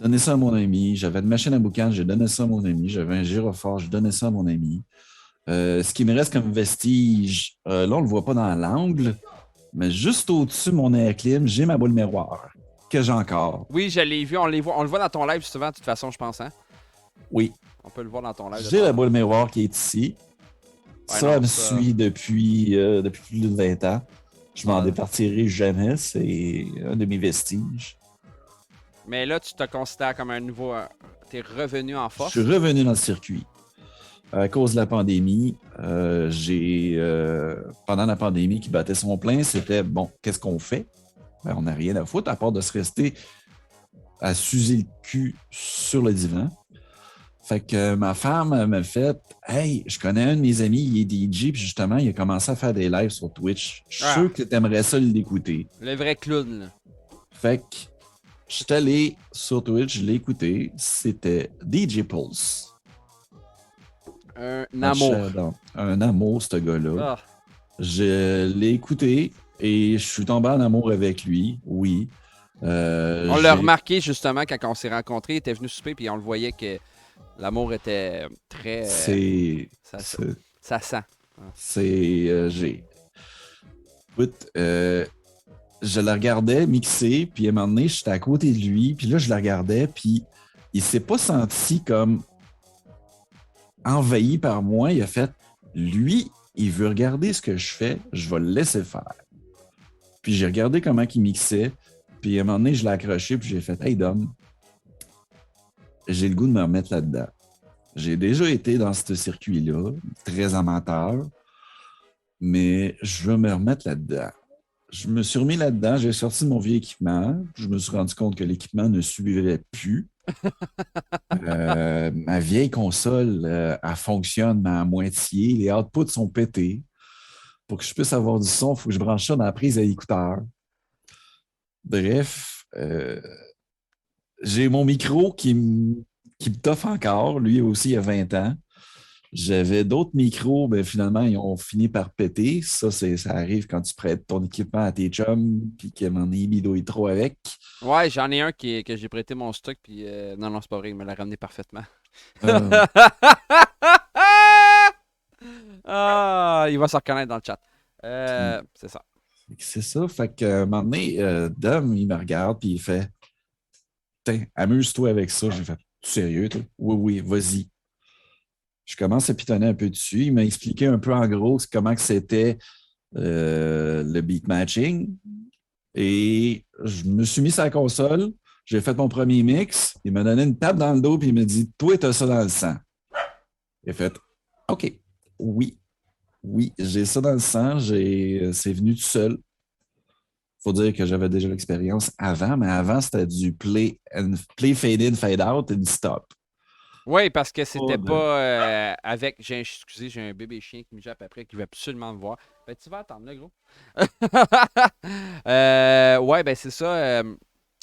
Donné ça à mon ami. J'avais une machine à boucan, j'ai donné ça à mon ami. J'avais un gyrophare, j'ai donné ça à mon ami. Ce qui me reste comme vestige, là, on ne le voit pas dans l'angle, mais juste au-dessus de mon air clim, j'ai ma boule miroir, que j'ai encore. Oui, je l'ai vu, on le voit dans ton live souvent, de toute façon, je pense, hein? Oui. On peut le voir dans ton live. J'ai la boule miroir qui est ici. Ouais, ça me suit depuis plus de 20 ans. Je m'en départirai jamais, c'est un de mes vestiges. Mais là, tu te considères comme un nouveau... T'es revenu en force? Je suis revenu dans le circuit. À cause de la pandémie, pendant la pandémie qui battait son plein, c'était, bon, qu'est-ce qu'on fait? Ben, on n'a rien à foutre à part de se rester à s'user le cul sur le divan. Fait que ma femme m'a fait « Hey, je connais un de mes amis, il est DJ, puis justement, il a commencé à faire des lives sur Twitch. Je suis sûr que tu aimerais ça l'écouter. » Le vrai clown, là. Fait que je suis allé sur Twitch, je l'ai écouté. C'était DJ Pulse. Un amour. Un amour, ce gars-là. Ah. Je l'ai écouté et je suis tombé en amour avec lui, oui. On l'a remarqué justement quand on s'est rencontrés. Il était venu souper puis on le voyait que l'amour était très... ça sent. Écoute, je le regardais mixer, puis à un moment donné, j'étais à côté de lui, puis là, je le regardais, puis il s'est pas senti comme envahi par moi. Il a fait, lui, il veut regarder ce que je fais, je vais le laisser faire. Puis j'ai regardé comment il mixait, puis à un moment donné, je l'ai accroché, puis j'ai fait, hey Dom, j'ai le goût de me remettre là-dedans. J'ai déjà été dans ce circuit-là, très amateur, mais je veux me remettre là-dedans. Je me suis remis là-dedans, j'ai sorti mon vieux équipement, je me suis rendu compte que l'équipement ne suivait plus. Ma vieille console, elle fonctionne mais à moitié. Les outputs sont pétés. Pour que je puisse avoir du son, il faut que je branche ça dans la prise à écouteur. Bref, j'ai mon micro qui me toffe encore. Lui aussi, il y a 20 ans. J'avais d'autres micros, mais finalement, ils ont fini par péter. Ça arrive quand tu prêtes ton équipement à tes chums, puis que mon bidouille trop avec. Ouais, j'en ai un que j'ai prêté mon stock, puis non, c'est pas vrai, il me l'a ramené parfaitement. Il va se reconnaître dans le chat. C'est ça. C'est ça. Fait que, un moment donné, Dom, il me regarde, puis il fait Tiens, amuse-toi avec ça. J'ai fait Sérieux, toi? Oui, vas-y. Je commence à pitonner un peu dessus. Il m'a expliqué un peu en gros comment que c'était le beat matching. Et je me suis mis sur la console. J'ai fait mon premier mix. Il m'a donné une tape dans le dos puis il m'a dit Toi, t'as ça dans le sang. J'ai fait OK. Oui, j'ai ça dans le sang. C'est venu tout seul. Il faut dire que j'avais déjà l'expérience avant, mais avant, c'était du play fade in, fade out and stop. Oui, parce que c'était pas avec. Excusez, j'ai un bébé chien qui me jappe après qui veut absolument me voir. Ben, tu vas attendre, là, gros. Ouais, ben, c'est ça.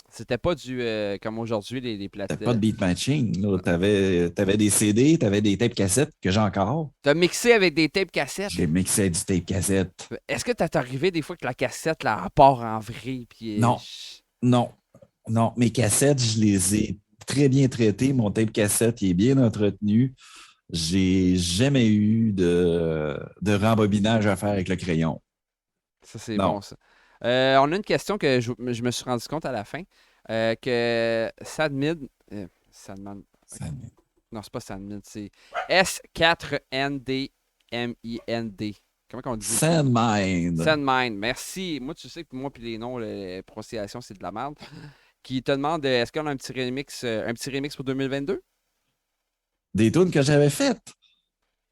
C'était pas du. Comme aujourd'hui, les plateformes. T'avais pas de beat matching. T'avais des CD, t'avais des tapes cassettes que j'ai encore. T'as mixé avec des tapes cassettes? J'ai mixé avec du tape cassette. Est-ce que t'es arrivé des fois que la cassette, là, elle part en vrille? Puis, Non. Mes cassettes, je les ai très bien traitées. Mon tape cassette, il est bien entretenu. J'ai jamais eu de rembobinage à faire avec le crayon. Ça, c'est bon, ça. On a une question que je me suis rendu compte à la fin. Que Sadmid. Sadman. Non, c'est pas Sadmid, c'est S4NDMIND. Comment on dit? Sandmind. Sandmind, merci. Moi, tu sais que moi, puis les noms, la prononciation, c'est de la merde. Qui te demande est-ce qu'on a un petit remix pour 2022? Des tunes que j'avais faites.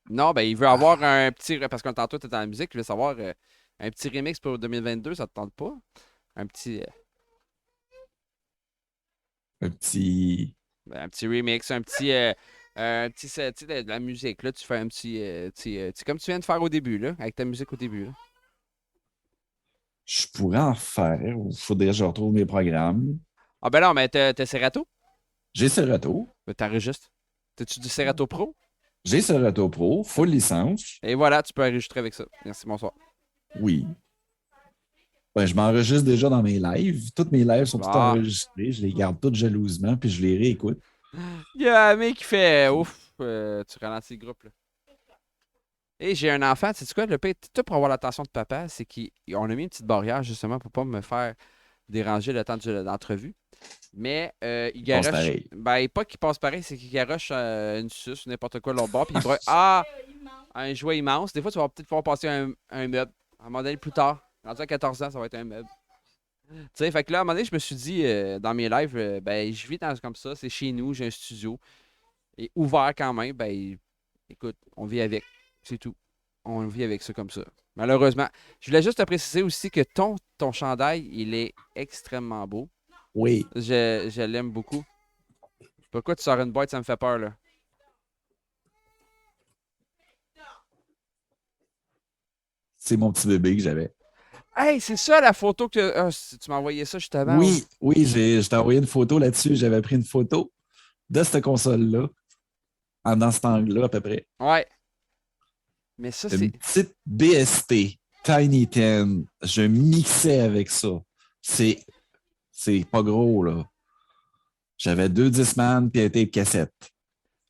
Non, ben il veut avoir un petit. Parce que tantôt, tu étais dans la musique, il veut savoir un petit remix pour 2022, ça te tente pas? Un petit. Un petit remix, un petit de la musique. Là, tu fais un petit comme tu viens de faire au début, là, avec ta musique au début. Là. Je pourrais en faire. Il faudrait que je retrouve mes programmes. Ah ben non, mais t'as Serato? J'ai Serato. Ben t'enregistres. T'as-tu du Serato Pro? J'ai Serato Pro, full licence. Et voilà, tu peux enregistrer avec ça. Merci, bonsoir. Oui. Ben, je m'enregistre déjà dans mes lives. Toutes mes lives sont toutes enregistrées. Je les garde toutes jalousement, puis je les réécoute. Il y a un mec qui fait ouf, tu ralentis le groupe. Là. Et j'ai un enfant, tu sais quoi, le pire, tout pour avoir l'attention de papa, c'est qu'on a mis une petite barrière justement pour pas me faire déranger le temps de l'entrevue. Mais il garoche. Ben, pas qu'il passe pareil, c'est qu'il garoche une suce ou n'importe quoi de l'autre bord. Puis il un jouet immense. Des fois, tu vas peut-être pouvoir passer un meuble. À un moment donné, plus tard, rendu à 14 ans, ça va être un meuble. Tu sais, fait que là, à un moment donné, je me suis dit, dans mes lives, ben, je vis comme ça, c'est chez nous, j'ai un studio. Et ouvert quand même, ben, écoute, on vit avec. C'est tout. On vit avec ça comme ça. Malheureusement. Je voulais juste te préciser aussi que ton chandail, il est extrêmement beau. Oui. Je l'aime beaucoup. Pourquoi tu sors une boîte, ça me fait peur, là? C'est mon petit bébé que j'avais. Hey, c'est ça la photo que tu m'as envoyé ça justement. Oui, je t'ai envoyé une photo là-dessus. J'avais pris une photo de cette console-là, dans cet angle-là à peu près. Ouais. Mais ça, c'est. Une petite BST, Tiny 10. Je mixais avec ça. C'est pas gros, là. J'avais 2 Discman puis un tape cassette.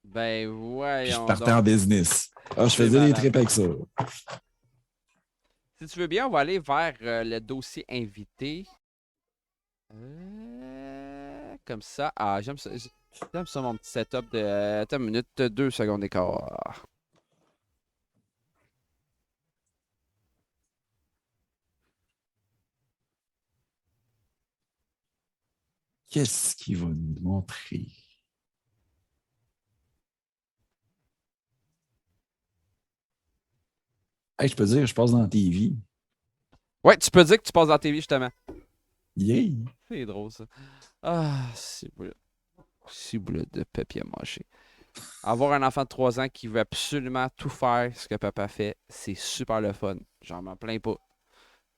Ben, ouais. Je partais en business. Je faisais des trips avec ça. Si tu veux bien, on va aller vers le dossier invité. Comme ça. Ah, j'aime ça. J'aime ça, mon petit setup de. Attends une minute, 2 secondes d'écart. Qu'est-ce qu'il va nous montrer? Hey, je peux dire que je passe dans la TV. Ouais, tu peux dire que tu passes dans la TV, justement. Yeah! C'est drôle, ça. Ah, c'est beau. Ciboulette de papier mâché. Avoir un enfant de 3 ans qui veut absolument tout faire ce que papa fait, c'est super le fun. J'en m'en plains pas.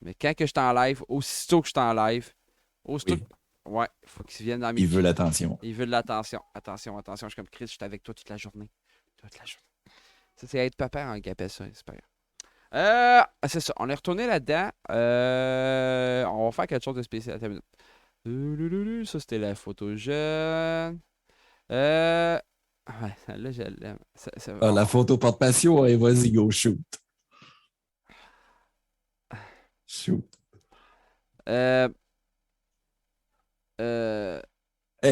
Mais quand que je suis en live, aussitôt que je suis en live, aussitôt ouais, il faut qu'il vienne dans mes... Il veut l'attention. Il veut de l'attention. Attention, attention. Je suis comme Chris, je suis avec toi toute la journée. Toute la journée. Ça, c'est être papa en appelle ça, c'est pas grave. C'est ça. On est retourné là-dedans. On va faire quelque chose de spécial. Attends une minute. Ça, c'était la photo jeune. Ouais, là, je l'aime. La photo porte-patio, et vas-y, go, shoot. Shoot. Et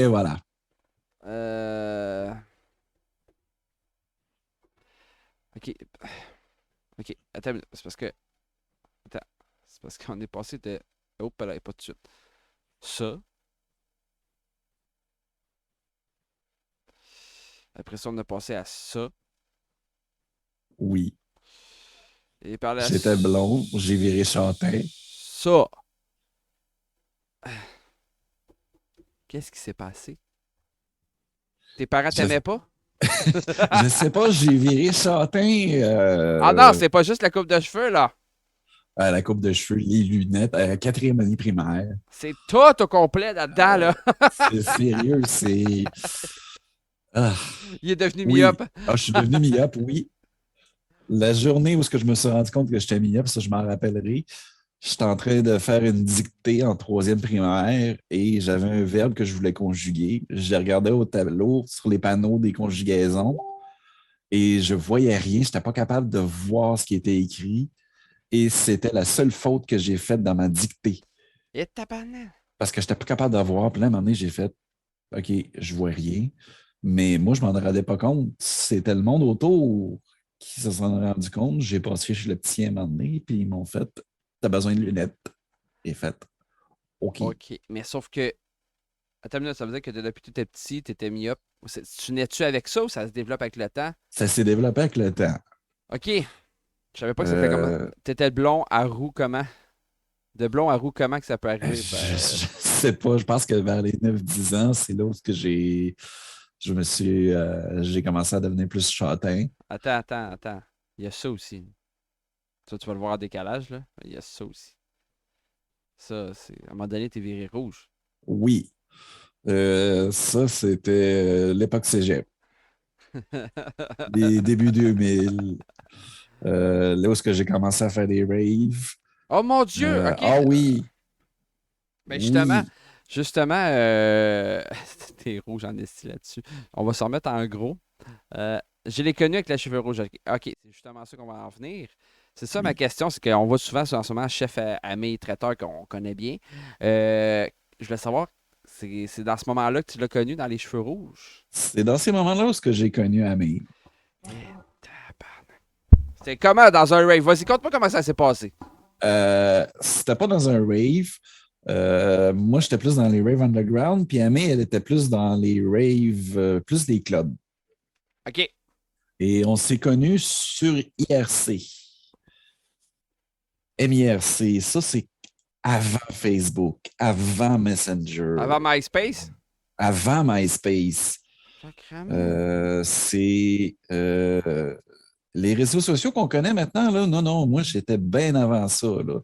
voilà. OK. OK. Attends une minute. C'est parce que... Attends. C'est parce qu'on est passé de... Oh, là, pas tout de suite. Ça. Après ça, on a passé à ça. Oui. Et par la J'étais blond, j'ai viré châtain. Ça. Qu'est-ce qui s'est passé? Tes parents t'aimaient pas? Je sais pas, j'ai viré châtain. Ah non, c'est pas juste la coupe de cheveux, là. La coupe de cheveux, les lunettes, 4e année primaire. C'est tout au complet là-dedans, là. C'est sérieux, c'est... Ah. Il est devenu Oui. myope. Ah, je suis devenu myope, oui. La journée où je me suis rendu compte que j'étais myope, ça, je m'en rappellerai. J'étais en train de faire une dictée en 3e primaire et j'avais un verbe que je voulais conjuguer. Je regardais au tableau sur les panneaux des conjugaisons et je voyais rien. Je n'étais pas capable de voir ce qui était écrit et c'était la seule faute que j'ai faite dans ma dictée. Et tabarnak. Parce que je n'étais pas capable de voir. Puis là, à un moment donné, j'ai fait « OK, je vois rien ». Mais moi, je ne m'en rendais pas compte. C'était le monde autour qui se sont rendu compte. J'ai passé chez le petit à un moment donné, puis ils m'ont fait « T'as besoin de lunettes ». Et fait « OK ». OK. Mais sauf que... Attends une minute, ça veut dire que depuis que tu étais petit, tu étais myope. Tu nais-tu avec ça ou ça se développe avec le temps? Ça s'est développé avec le temps. OK. Je savais pas que c'était comment. T'étais blond à roux comment? De blond à roux comment que ça peut arriver? Je sais pas. Je pense que vers les 9-10 ans, c'est là où j'ai commencé à devenir plus châtain. Attends. Il y a ça aussi. Ça, tu vas le voir en décalage, là. Il y a ça aussi. Ça, c'est... À un moment donné, t'es viré rouge. Oui. Ça, c'était l'époque cégep. Les débuts 2000. Là où j'ai commencé à faire des raves. Oh mon Dieu! OK. Ah oui! Ben justement, t'es rouge en esti là-dessus. On va se remettre en gros. Je l'ai connu avec les cheveux rouges. OK, c'est justement ça qu'on va en venir. C'est ça ma question, c'est qu'on voit souvent en ce moment chef ami traiteur qu'on connaît bien. Je voulais savoir, c'est dans ce moment-là que tu l'as connu dans les cheveux rouges? C'est dans ces moments-là où j'ai connu Ami. C'était comment dans un rave? Vas-y, conte-moi comment ça s'est passé. C'était pas dans un rave. Moi, j'étais plus dans les raves underground, puis Amé, elle était plus dans les raves, plus les clubs. OK. Et on s'est connus sur IRC. MIRC, ça, c'est avant Facebook, avant Messenger. Avant MySpace? Avant MySpace. C'est les réseaux sociaux qu'on connaît maintenant, là. Non, moi, j'étais bien avant ça, là.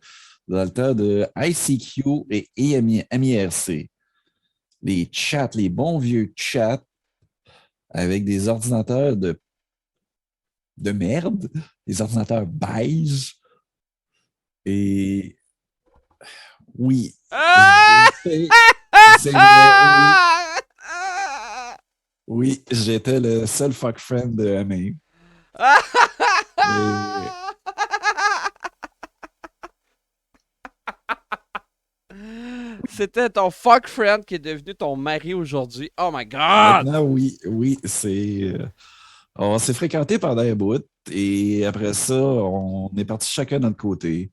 Dans le temps de ICQ et MIRC. Les chats, les bons vieux chats avec des ordinateurs de merde, des ordinateurs beige. Et oui. C'est vrai, oui, j'étais le seul fuck friend de Amé. C'était ton fuck friend qui est devenu ton mari aujourd'hui. Oh my God! Maintenant, oui, c'est... on s'est fréquenté pendant un bout et après ça, on est partis chacun de notre côté.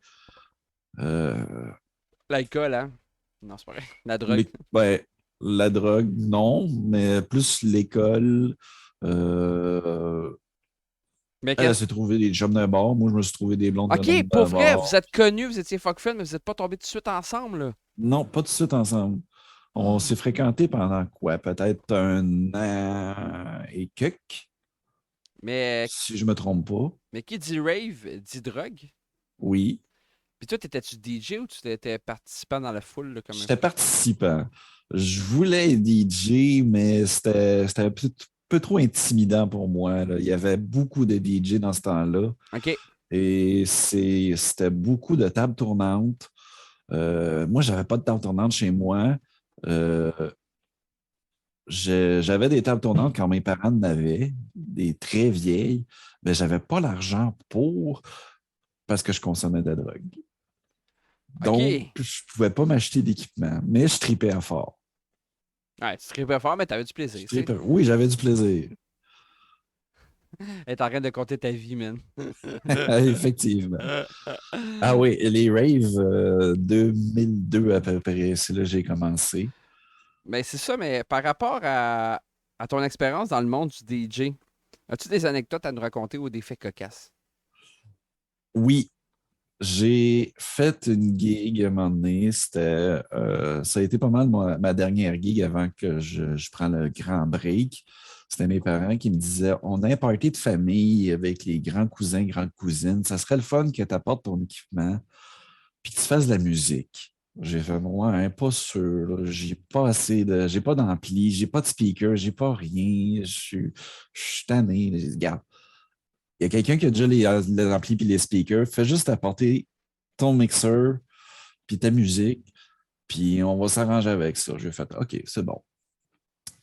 L'alcool, hein? Non, c'est pas vrai. La drogue. La drogue, non, mais plus l'école. Elle s'est trouvé des jobs d'un bar. Moi, je me suis trouvé des blondes OK, pour vrai, vous êtes connus, vous étiez fuck friends, mais vous n'êtes pas tombés tout de suite ensemble, là? Non, pas tout de suite ensemble. On s'est fréquenté pendant quoi? Peut-être 1 an et quelques, Mais, si je me trompe pas. mais qui dit rave, dit drogue? Oui. Puis toi, t'étais-tu DJ ou tu étais participant dans la foule, là, comme un J'étais fou? participant. Je voulais être DJ, mais c'était un peu trop intimidant pour moi, là. Il y avait beaucoup de DJ dans ce temps-là. OK. Et c'était beaucoup de tables tournantes. Moi, j'avais pas de table tournante chez moi. Euh, J'avais des tables tournantes quand mes parents en avaient, des très vieilles, mais j'avais pas l'argent parce que je consommais de la drogue. Donc, je pouvais pas m'acheter d'équipement, mais je tripais à fort. Ouais, tu tripais fort, mais t'avais du plaisir. tu sais. Oui, j'avais du plaisir. Elle est en train de compter ta vie, man. Effectivement. Ah oui, les raves 2002 à peu près, c'est là que j'ai commencé. Mais c'est ça, mais par rapport à ton expérience dans le monde du DJ, as-tu des anecdotes à nous raconter ou des faits cocasses? Oui, j'ai fait une gig à un moment donné. Ça a été pas mal ma dernière gig avant que je prenne le grand break. C'était mes parents qui me disaient on a un party de famille avec les grands cousins, grandes cousines. Ça serait le fun que tu apportes ton équipement puis que tu fasses de la musique. J'ai fait moi, hein, pas sûr. Là. J'ai pas d'ampli, j'ai pas de speaker, j'ai pas rien. Je suis tanné. Regarde. Il y a quelqu'un qui a déjà les amplis et les speakers. Fais juste apporter ton mixeur puis ta musique, puis on va s'arranger avec ça. J'ai fait OK, c'est bon.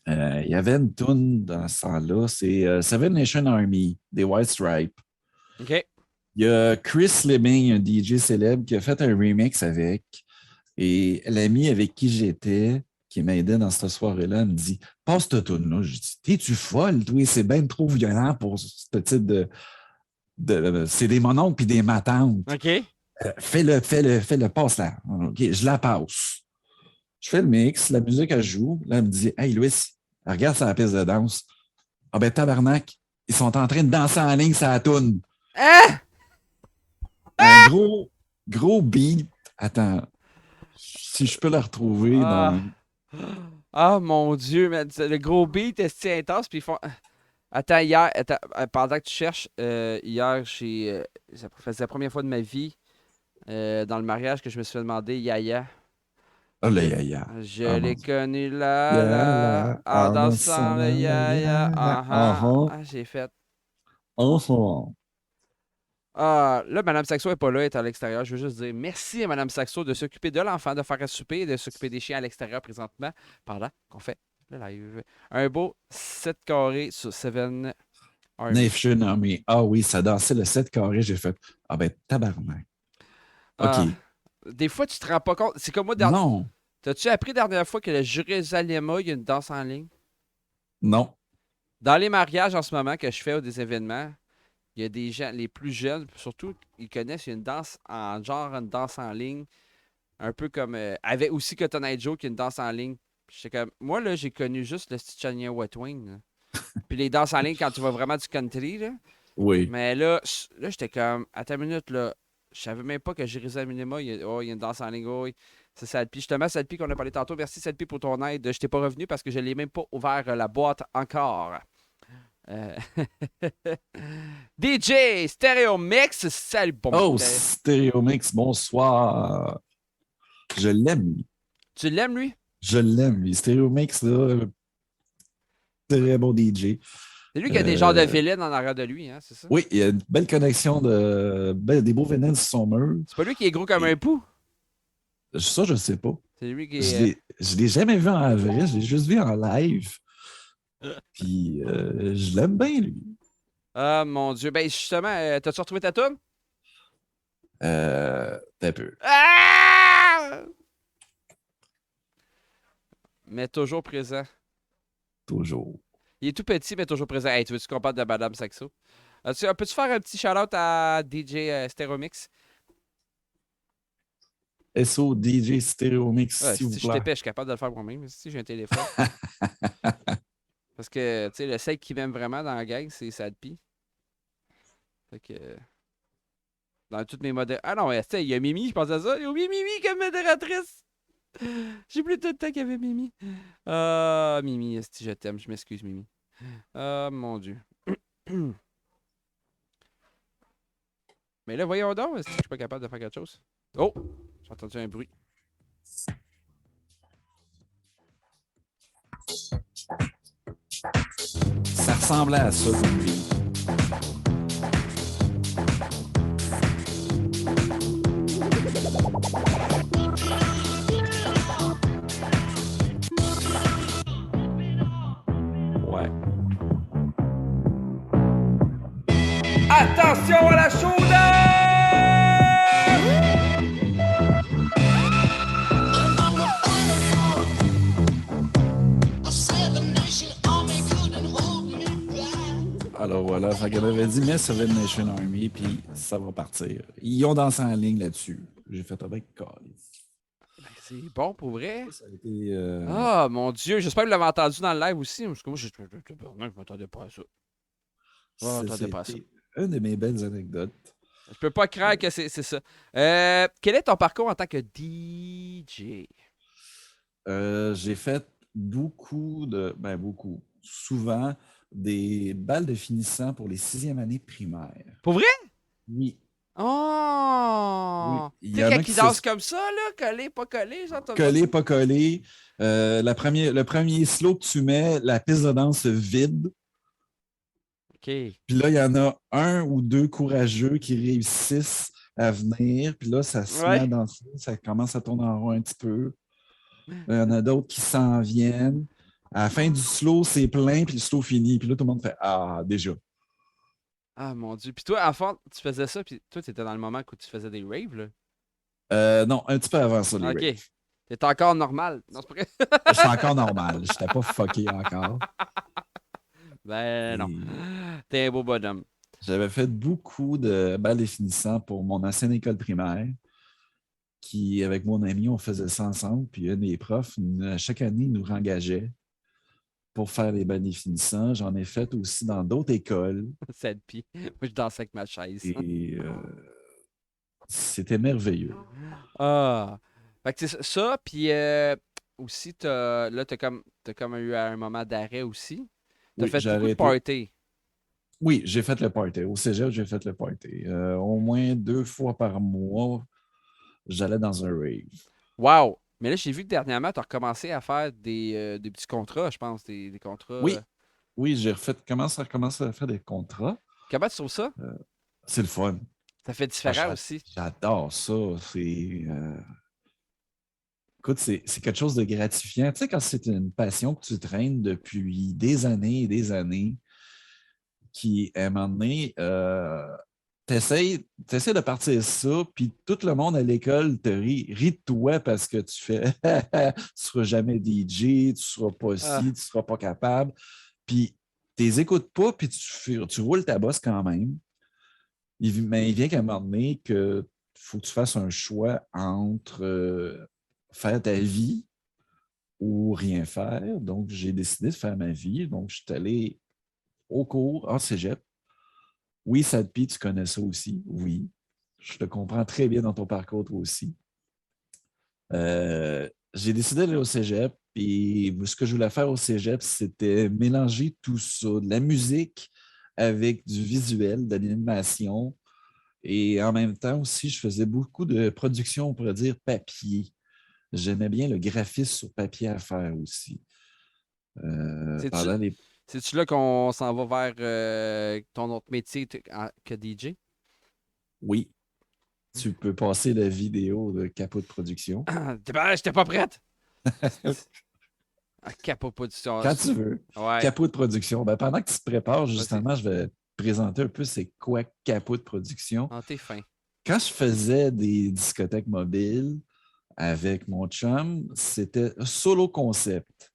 Il y avait une toune dans ce temps-là, c'est Seven Nation Army, des White Stripes. OK. Il y a Chris Lemming, un DJ célèbre, qui a fait un remix avec. Et l'ami avec qui j'étais, qui m'aidait dans cette soirée-là, me dit passe cette toune-là. Je dis t'es-tu folle, toi? C'est bien trop violent pour ce type de. C'est des mononcles puis des matantes. OK. Fais-le, passe-la. OK, je la passe. Je fais le mix, la musique, elle joue. Là, elle me dit hey, Louis, regarde sur la piste de danse. Ah ben, tabarnak, ils sont en train de danser en ligne sur la toune. Hein? Un gros beat. Attends, si je peux la retrouver dans. Ah, mon Dieu, man. Le gros beat est si intense, puis ils font. Attends, pendant que tu cherches, hier, ça faisait la première fois de ma vie, dans le mariage, que je me suis fait demander Yaya. Oh, le Yaya. Je l'ai connu là, en dansant le Yaya. J'ai fait. Là, Mme Saxo n'est pas là, elle est à l'extérieur. Je veux juste dire merci à Mme Saxo de s'occuper de l'enfant, de faire à souper et de s'occuper des chiens à l'extérieur présentement pendant qu'on fait le live. Un beau 7 carrés sur 7 Army. Nation Army. Ah oui, ça dansait le 7 carré. J'ai fait ah ben tabarnak. OK. Des fois, tu te rends pas compte. C'est comme moi. Non. T'as-tu appris la dernière fois que le Jérusalem, il y a une danse en ligne? Non. Dans les mariages en ce moment que je fais ou des événements, il y a des gens, les plus jeunes, surtout, ils connaissent une danse une danse en ligne, un peu comme, avec aussi Cotton Eye Joe qui est une danse en ligne. J'étais comme, moi, là, j'ai connu juste le Stitchania Wet Wing. Puis les danses en ligne quand tu vas vraiment du country, là. Oui. Mais là j'étais comme, attends une minute, là, je savais même pas que Jérusalem, il y a une danse en ligne, oh, oui. C'est Salpi. Justement, Salpi qu'on a parlé tantôt. Merci, Salpi, pour ton aide. Je t'ai pas revenu parce que je l'ai même pas ouvert la boîte encore. DJ Stereo Mix, salut, bon Oh, Stereo Mix, bonsoir. Je l'aime, lui. Tu l'aimes, lui? Je l'aime, lui. Stereo Mix, là, très bon DJ. C'est lui qui a des genres de vilaines en arrière de lui, hein, c'est ça? Oui, il y a une belle connexion des beaux vinyles sur son mur. C'est pas lui qui est gros comme un pou? Ça, je sais pas. C'est lui qui est... Je l'ai jamais vu en vrai, je l'ai juste vu en live. Puis, je l'aime bien, lui. Ah, mon Dieu. Ben, justement, t'as-tu retrouvé ta toune? T'as peu. Ah! Mais toujours présent. Toujours. Il est tout petit, mais toujours présent. Hey, tu veux-tu qu'on parle de Madame Saxo? Peux-tu faire un petit shout-out à DJ Stereo Mix? SO DJ Stereo Mix, s'il vous Si plaît. je t'épais, je suis capable de le faire moi-même. Si j'ai un téléphone. Parce que, tu sais, le seul qui m'aime vraiment dans la gang, c'est Sadpi. Fait que... Dans toutes mes modèles... Ah non, tu sais, il y a Mimi, je pense à ça. Il y a Mimi comme modératrice. J'ai plus tout le temps qu'il y avait Mimi. Ah, Mimi, je t'aime. Je m'excuse, Mimi. Ah, mon Dieu. Mais là, voyons donc, est-ce que je suis pas capable de faire quelque chose? Oh! J'ai entendu un bruit. Ça ressemblait à ça comme vie. Ouais. Attention à la chaudeur! Alors voilà, fait qu'elle m'avait dit, mais Seven Nation Army, puis ça va partir. Ils ont dansé en ligne là-dessus. J'ai fait avec C'est bon pour vrai. Ça a été. Ah, mon Dieu, j'espère que vous l'avez entendu dans le live aussi. Parce que moi, je m'attendais pas à ça. Je m'attendais pas à ça. C'était une de mes belles anecdotes. Je peux pas croire que c'est ça. Quel est ton parcours en tant que DJ? J'ai fait souvent des balles de finissant pour les 6e années primaires. Pour vrai? Oui. Oh! Oui. Tu sais, quand ils dansent comme ça, là, collé, pas collé, j'entends collé, pas collé. Le premier slow que tu mets, la piste de danse se vide. OK. Puis là, il y en a un ou deux courageux qui réussissent à venir. Puis là, ça se met à danser, ça commence à tourner en rond un petit peu. Il y en a d'autres qui s'en viennent. À la fin du slow, c'est plein, puis le slow finit. Puis là, tout le monde fait « Ah, déjà ». Ah, mon Dieu. Puis toi, à fond, tu faisais ça, puis toi, tu étais dans le moment où tu faisais des raves, là? Non, un petit peu avant ça, les raves. OK. T'es encore normal. Non, c'est pas vrai. Je suis encore normal. Je n'étais pas fucké encore. Ben non. T'es un beau bonhomme. J'avais fait beaucoup de balles définissants pour mon ancienne école primaire, qui, avec mon ami, on faisait ça ensemble. Puis un des profs, chaque année, il nous rengageait pour faire les balles définissants. J'en ai fait aussi dans d'autres écoles. Sad pis. Moi, je dansais avec ma chaise. Et c'était merveilleux. Ah! Fait que c'est ça, puis aussi, t'as comme eu un moment d'arrêt aussi. T'as fait beaucoup de party. Oui, j'ai fait le party. Au cégep, j'ai fait le party. Au moins 2 fois par mois, j'allais dans un rave. Wow! Mais là, j'ai vu que dernièrement, tu as recommencé à faire des petits contrats, je pense, des contrats. Oui, j'ai recommencé à faire des contrats. Comment tu trouves ça? C'est le fun. Ça fait différent aussi. J'adore ça. Écoute, c'est quelque chose de gratifiant. Tu sais, quand c'est une passion que tu traînes depuis des années et des années, qui, à un moment donné, t'essayes de partir ça, puis tout le monde à l'école te rit de toi parce que tu fais « Tu ne seras jamais DJ, tu ne seras pas ci, tu ne seras pas capable. » Puis tu les écoutes pas, puis tu roules ta bosse quand même. Mais il vient qu'à un moment donné qu'il faut que tu fasses un choix entre faire ta vie ou rien faire. Donc, j'ai décidé de faire ma vie. Donc, je suis allé au cours, en cégep. Oui, Sadpi, tu connais ça aussi. Oui. Je te comprends très bien dans ton parcours, toi aussi. J'ai décidé d'aller au cégep et ce que je voulais faire au cégep, c'était mélanger tout ça, de la musique avec du visuel, de l'animation. Et en même temps aussi, je faisais beaucoup de production, on pourrait dire, papier. J'aimais bien le graphisme sur papier à faire aussi. C'est-tu là qu'on s'en va vers ton autre métier que DJ? Oui. Tu peux passer la vidéo de Capot de production. J'étais pas prête! Capot de production. Quand tu veux. Ouais. Capot de production. Ben, pendant que tu te prépares, justement, je vais te présenter un peu c'est quoi Capot de production. Ah, t'es fin. Quand je faisais des discothèques mobiles avec mon chum, c'était solo concept.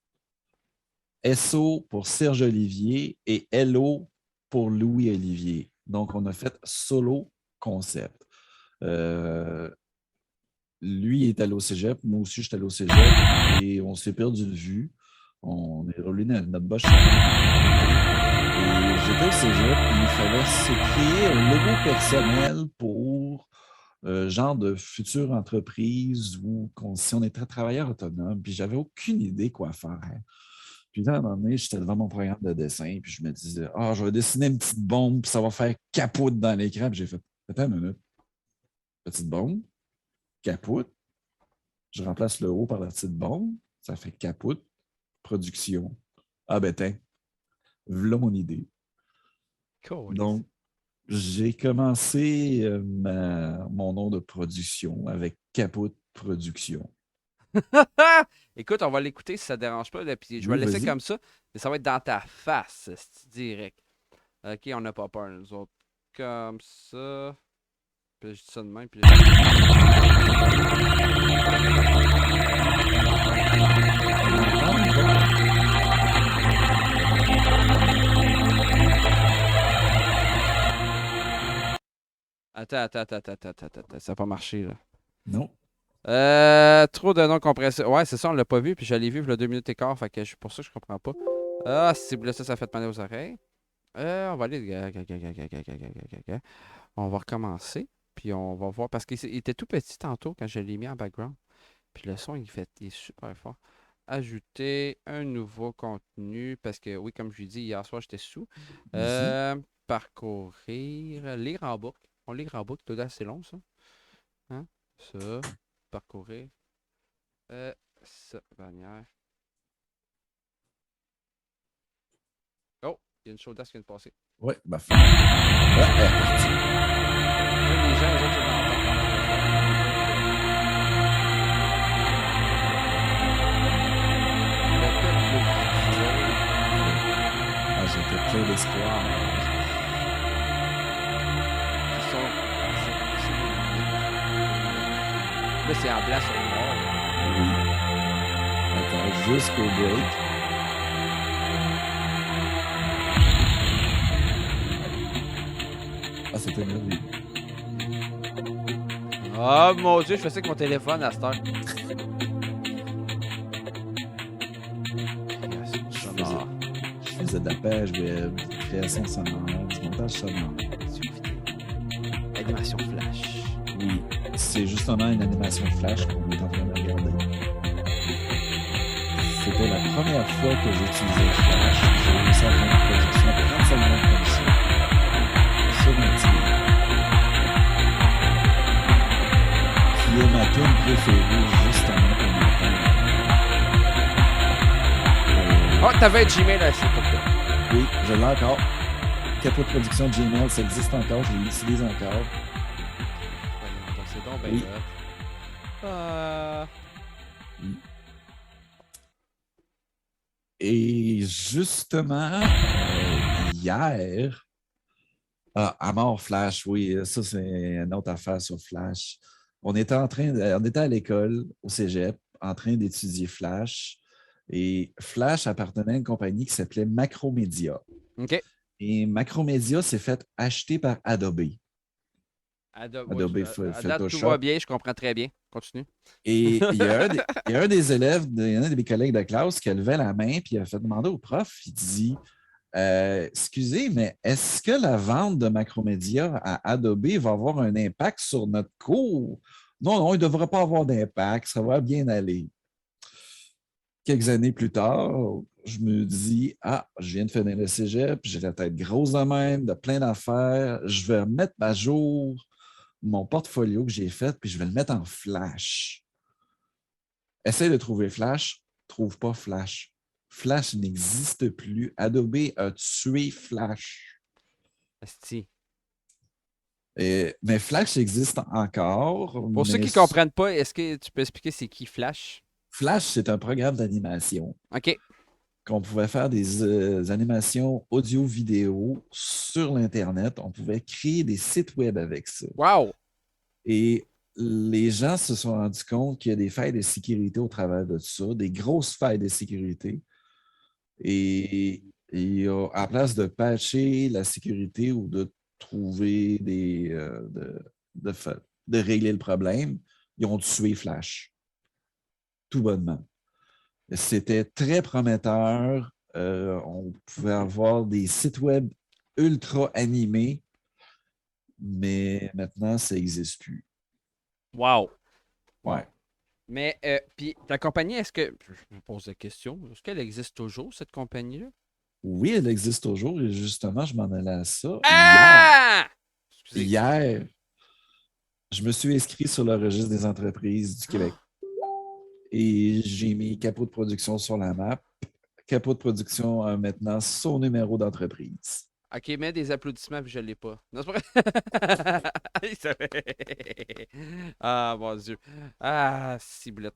SO pour Serge Olivier et LO pour Louis Olivier. Donc, on a fait solo concept. Lui est allé au cégep, moi aussi je suis allé au cégep et on s'est perdu de vue. On est roulé notre boche. Et j'étais au cégep et il fallait se créer un logo personnel pour genre de future entreprise où si on était travailleur autonome, puis j'avais aucune idée quoi faire. Puis là, à un moment donné, j'étais devant mon programme de dessin, puis je me disais, je vais dessiner une petite bombe, puis ça va faire capote dans l'écran. Puis j'ai fait, attends une minute. Petite bombe, capote. Je remplace le haut par la petite bombe, ça fait capote, production. Ah ben tiens, voilà mon idée. Cool. Donc, j'ai commencé mon nom de production avec Capote Production. Écoute, on va l'écouter si ça ne dérange pas. Là, puis je vais Oui, le laisser vas-y. comme ça, mais ça va être dans ta face, c'est direct. OK, on n'a pas peur, nous autres. Comme ça. Puis je dis ça de même. Puis... Attends. Ça n'a pas marché, là. Non. Trop de noms compressés. Ouais, c'est ça, on l'a pas vu, puis je l'ai vu il y a 2 minutes et quart, fait que pour ça, je comprends pas. Ah, si là, ça fait mal aux oreilles. On va aller. On va recommencer, puis on va voir, parce qu'il était tout petit tantôt quand je l'ai mis en background. Puis le son, il est super fort. Ajouter un nouveau contenu, parce que, oui, comme je lui dis, hier soir, j'étais sous. Parcourir, lire en boucle. On lire en boucle, c'est assez long, ça. Hein? Ça, parcourir. Ça, bannière. Oh, il y a une chaudasse qui vient de passer. Oui, bah, elle est partie. Les gens, les autres, c'est dans j'étais plein d'espoir. Là, c'est en blanc sur le noir. Oui. Attends, jusqu'au break. Ah, c'était merveilleux. Oh mon Dieu, je fais ça avec mon téléphone à cette heure. Je faisais de la page web, création sonore, du montage sonore. Animation flash. Oui, c'est justement une animation flash qu'on est en train de regarder. C'était la première fois que j'utilisais Flash. J'ai réussi à faire une production 30 secondes comme ça. Sur un tir. Qui est ma tune préférée, justement, qu'on entend. Oh, t'avais Gmail à cette époque-là. Oui, je l'ai encore. Capote Production Gmail, ça existe encore, je l'utilise encore. C'est donc bien oui. Et justement, hier, à mort Flash, oui, ça c'est une autre affaire sur Flash. On était à l'école, au cégep, en train d'étudier Flash. Et Flash appartenait à une compagnie qui s'appelait Macromedia. OK. Et Macromedia s'est fait acheter par Adobe. Adobe Photoshop. Tout va bien, je comprends très bien. Continue. Et il y a un des élèves, il y en a un de mes collègues de classe qui a levé la main et il a fait demander au prof, il dit excusez, mais est-ce que la vente de Macromedia à Adobe va avoir un impact sur notre cours? Non, il ne devrait pas avoir d'impact, ça va bien aller. Quelques années plus tard, je me dis je viens de finir le cégep, j'ai la tête grosse de même, de plein d'affaires, je vais remettre à jour mon portfolio que j'ai fait, puis je vais le mettre en Flash. Essaye de trouver Flash, trouve pas Flash. Flash n'existe plus. Adobe a tué Flash. Asti. Mais Flash existe encore. Pour ceux qui ne comprennent pas, est-ce que tu peux expliquer c'est qui Flash? Flash, c'est un programme d'animation. OK. Qu'on pouvait faire des animations audio-vidéo sur l'Internet. On pouvait créer des sites web avec ça. Wow! Et les gens se sont rendus compte qu'il y a des failles de sécurité au travers de ça, des grosses failles de sécurité. Et à place de patcher la sécurité ou de trouver de régler le problème, ils ont tué Flash. Tout bonnement. C'était très prometteur. On pouvait avoir des sites web ultra animés, mais maintenant, ça n'existe plus. Wow. Ouais. Mais, puis ta compagnie, est-ce que. Je me pose la question. Est-ce qu'elle existe toujours, cette compagnie-là? Oui, elle existe toujours et justement, je m'en allais à ça. Ah! Hier, je me suis inscrit sur le registre des entreprises du Québec. Et j'ai mis Capot de production sur la map. Capot de production a maintenant son numéro d'entreprise. Ok, mets des applaudissements puis je l'ai pas. Non, c'est pas vrai. Il savait. Ah, mon Dieu. Ah, ciblette.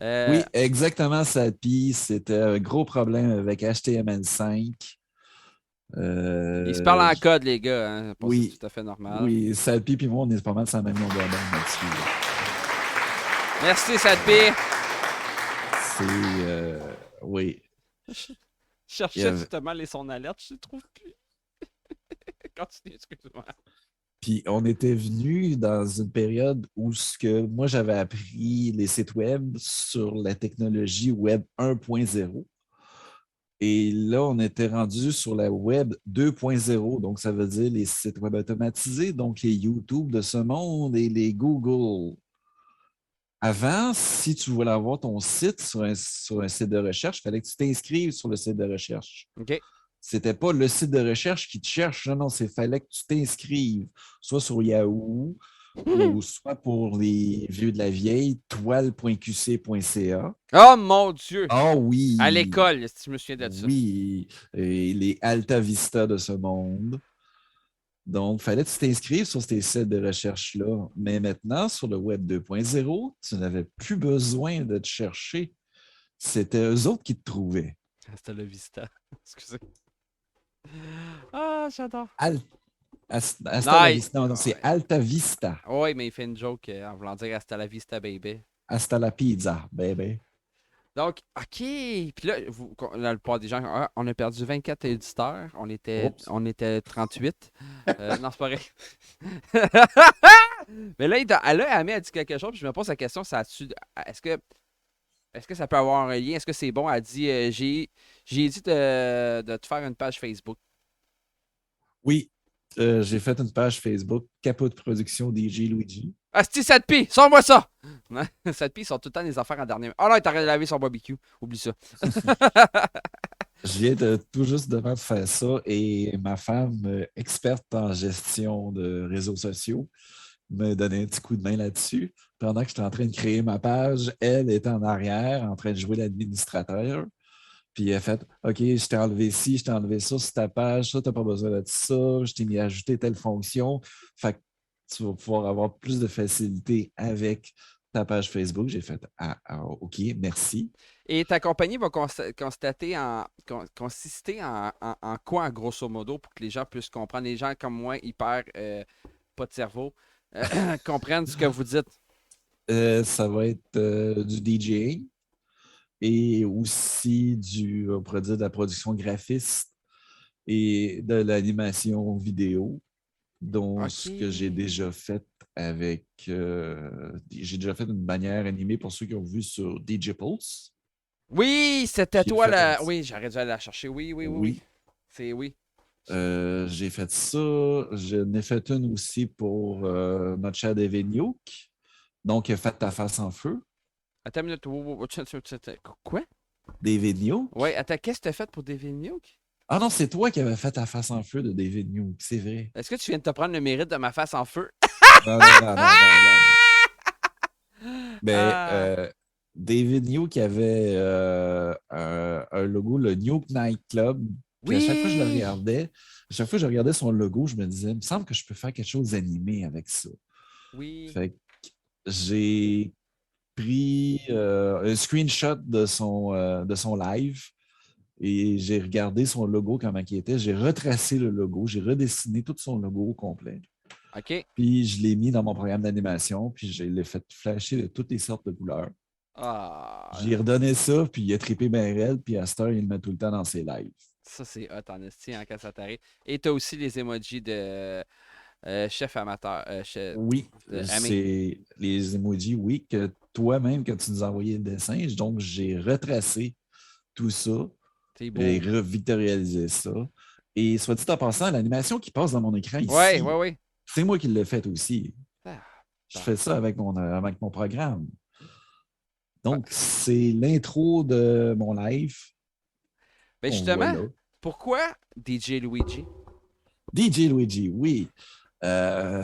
Oui, exactement, Sadpi. C'était un gros problème avec HTML5. Ils se parlent en code, les gars. Hein? Oui. C'est tout à fait normal. Oui, Sadpi et moi, on est pas mal sur la même longueur d'onde là-dessus. Merci, Sadpi. C'est... oui. Je cherchais justement les sons d'alerte, je ne trouve plus. Continue, excuse-moi. Puis on était venu dans une période où moi, j'avais appris les sites web sur la technologie web 1.0. Et là, on était rendu sur la web 2.0. Donc, ça veut dire les sites web automatisés, donc les YouTube de ce monde et les Google. Avant, si tu voulais avoir ton site sur un site de recherche, il fallait que tu t'inscrives sur le site de recherche. OK. C'était pas le site de recherche qui te cherche. Non, il fallait que tu t'inscrives, soit sur Yahoo ou soit pour les vieux de la vieille, toile.qc.ca. Oh mon Dieu! Ah oui! À l'école, si je me souviens de ça. Oui, et les Alta Vista de ce monde. Donc, il fallait que tu t'inscrives sur ces sites de recherche-là. Mais maintenant, sur le Web 2.0, tu n'avais plus besoin de te chercher. C'était eux autres qui te trouvaient. C'était le Vista. Excusez. Ah, j'adore. Hasta la Vista. Non, c'est Alta Vista. Oui, mais il fait une joke en voulant dire Hasta la Vista, baby. Hasta la pizza, baby. Donc, OK. Puis là, la plupart des gens, on a perdu 24 éditeurs. On était 38. Non, c'est pas vrai. Mais là, Amé a dit quelque chose, puis je me pose la question, est-ce que ça peut avoir un lien? Est-ce que c'est bon? Elle dit, j'ai dit de te faire une page Facebook. Oui, j'ai fait une page Facebook, Capot de production DJ Luigi. Asti, Sadpi, sors-moi ça! Sadpi, ils sont tout le temps des affaires en dernier. Oh non, il t'arrête de laver son barbecue. Oublie ça. Je viens tout juste de faire ça et ma femme, experte en gestion de réseaux sociaux, me donnait un petit coup de main là-dessus. Pendant que j'étais en train de créer ma page, elle était en arrière, en train de jouer l'administrateur. Puis elle a fait OK, je t'ai enlevé ci, je t'ai enlevé ça sur ta page, ça, tu n'as pas besoin de ça, je t'ai mis à ajouter telle fonction. Fait que tu vas pouvoir avoir plus de facilité avec ta page Facebook. J'ai fait OK, merci. Et ta compagnie va consister en quoi, en grosso modo, pour que les gens puissent comprendre, les gens comme moi, hyper pas de cerveau, comprennent ce que vous dites? Ça va être du DJing et aussi on pourrait dire de la production graphiste et de l'animation vidéo, dont ce que j'ai déjà fait avec... j'ai déjà fait une bannière animée pour ceux qui ont vu sur DJ Pulse. Oui, c'était toi là. Oui, j'aurais dû aller la chercher. Oui. C'est oui. J'ai fait ça. J'en ai fait une aussi pour notre cher David Nuke. Donc, il a fait Ta face en feu. Attends une minute. Quoi? David Nuke? Oui, attends, qu'est-ce que tu as fait pour David Nuke? Ah non, c'est toi qui avais fait Ta face en feu de David Nuke, c'est vrai. Est-ce que tu viens de te prendre le mérite de ma face en feu? Non. Ben, David Nuke avait un logo, le Nuke Night Club. Puis à chaque fois que je regardais son logo, je me disais, il me semble que je peux faire quelque chose d'animé avec ça. Oui. Fait que j'ai pris un screenshot de son live et j'ai regardé son logo, comment il était. J'ai retracé le logo, j'ai redessiné tout son logo au complet. OK. Puis je l'ai mis dans mon programme d'animation, puis je l'ai fait flasher de toutes les sortes de couleurs. J'ai redonné ça, puis il a trippé bien raide, puis à cette heure, il le met tout le temps dans ses lives. Ça, c'est hot en esti, quand ça t'arrive. Et tu as aussi les emojis de chef amateur. Oui, c'est les emojis, oui, que toi-même, quand tu nous as envoyé le dessin, donc j'ai retracé tout ça et revictorialisé ça. Et soit dit en passant, l'animation qui passe dans mon écran ici, oui. c'est moi qui l'ai faite aussi. Je fais ça avec mon programme. Donc, c'est l'intro de mon live. Ben justement, pourquoi DJ Luigi? DJ Luigi, oui.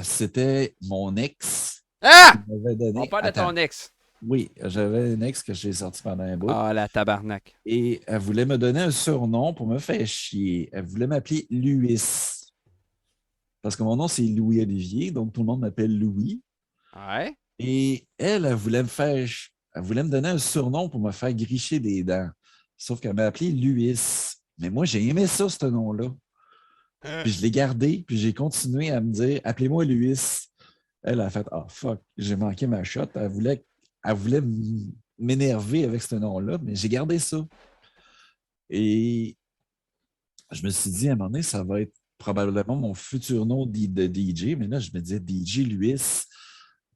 C'était mon ex. Ah! Qui m'avait donné... On parle de ton ex. Oui, j'avais une ex que j'ai sortie pendant un bout. Ah, la tabarnak. Et elle voulait me donner un surnom pour me faire chier. Elle voulait m'appeler Louis. Parce que mon nom, c'est Louis-Olivier, donc tout le monde m'appelle Louis. Ouais. Et elle voulait me donner un surnom pour me faire gricher des dents. Sauf qu'elle m'a appelé Louis. Mais moi, j'ai aimé ça, ce nom-là. Puis je l'ai gardé, puis j'ai continué à me dire « Appelez-moi Louis ». Elle a fait « Ah, fuck, j'ai manqué ma shot ». Elle voulait m'énerver avec ce nom-là, mais j'ai gardé ça. Et je me suis dit, à un moment donné, ça va être probablement mon futur nom de DJ, mais là, je me disais DJ Louis.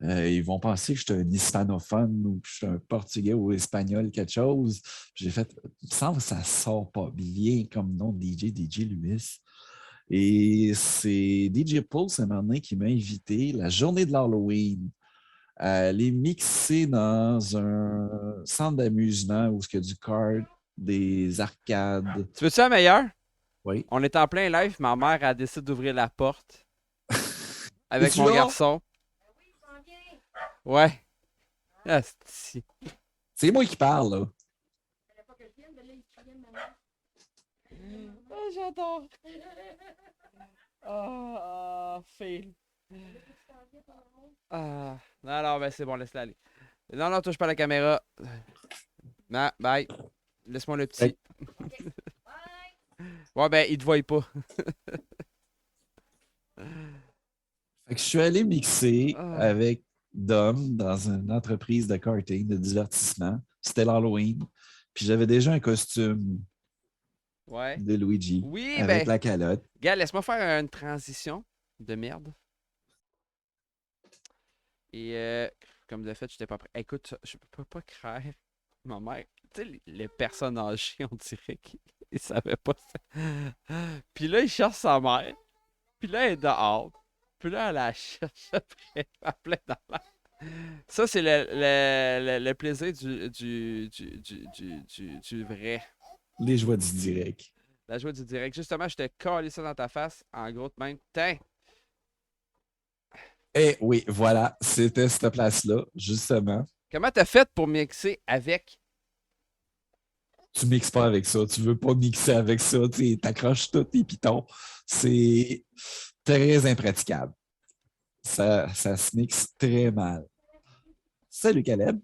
Ils vont penser que je suis un hispanophone ou que je suis un portugais ou espagnol, quelque chose. J'ai fait, il me semble que ça sort pas bien comme nom de DJ Louis. Et c'est DJ Pulse, à un moment donné, qui m'a invité la journée de l'Halloween à aller mixer dans un centre d'amusement où il y a du kart, des arcades. Tu veux-tu la meilleure? Oui. On est en plein live, ma mère a décidé d'ouvrir la porte avec mon garçon. Ouais. Ah, c'est moi qui parle, là. Oh, j'adore. Fail. Non, ben c'est bon, laisse-la aller. Non, touche pas la caméra. Non, bye. Laisse-moi le petit. Ouais, ben, il te voit pas. Fait que je suis allé mixer avec Dom dans une entreprise de karting, de divertissement. C'était l'Halloween. Puis j'avais déjà un costume de Luigi avec la calotte. Gars, laisse-moi faire une transition de merde. Et comme de fait, j'étais pas prêt. Écoute, je peux pas craindre. Ma mère, tu sais, les personnes âgées, on dirait qu'ils savaient pas ça. Puis là, il cherche sa mère. Puis là, elle est dehors. Puis là, elle la cherche après. Elle plein dans la... Ça, c'est le plaisir du vrai. Les joies du direct. La joie du direct. Justement, je t'ai collé ça dans ta face, en gros de même. Tiens! Eh oui, voilà, c'était cette place-là, justement. Comment t'as fait pour mixer avec? Tu mixes pas avec ça, tu veux pas mixer avec ça, tu t'accroches tous tes pitons. C'est très impraticable. Ça se mixe très mal. Salut Caleb.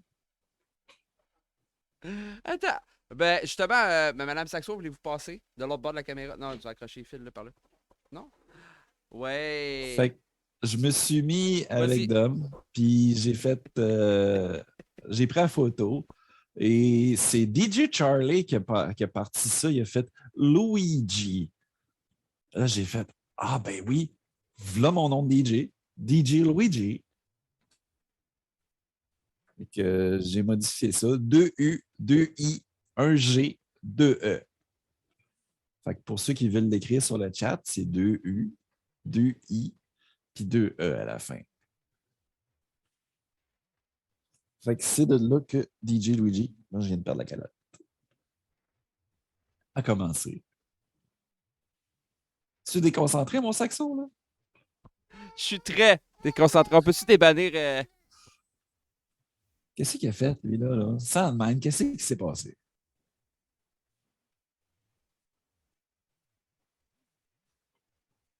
Attends. Ben, justement, Madame Saxo, voulez-vous passer de l'autre bord de la caméra? Non, vous accrochez les fils là, par là. Non? Ouais. Fait que je me suis mis avec Dom, puis j'ai fait... j'ai pris la photo, et c'est DJ Charlie qui a parti ça. Il a fait Luigi. Là, j'ai fait, ah ben oui, voilà mon nom de DJ. DJ Luigi. Fait que j'ai modifié ça. 2 U, 2 I, 1 G, 2 E. Fait que pour ceux qui veulent l'écrire sur le chat, c'est 2 U, 2 I, puis 2 E à la fin. Fait que c'est de là que DJ Luigi, moi je viens de perdre la calotte, a commencé. Tu es déconcentré, mon saxon, là? Je suis très déconcentré. On peut-tu débannir... Qu'est-ce qu'il a fait, lui-là? Sandman, qu'est-ce qui s'est passé?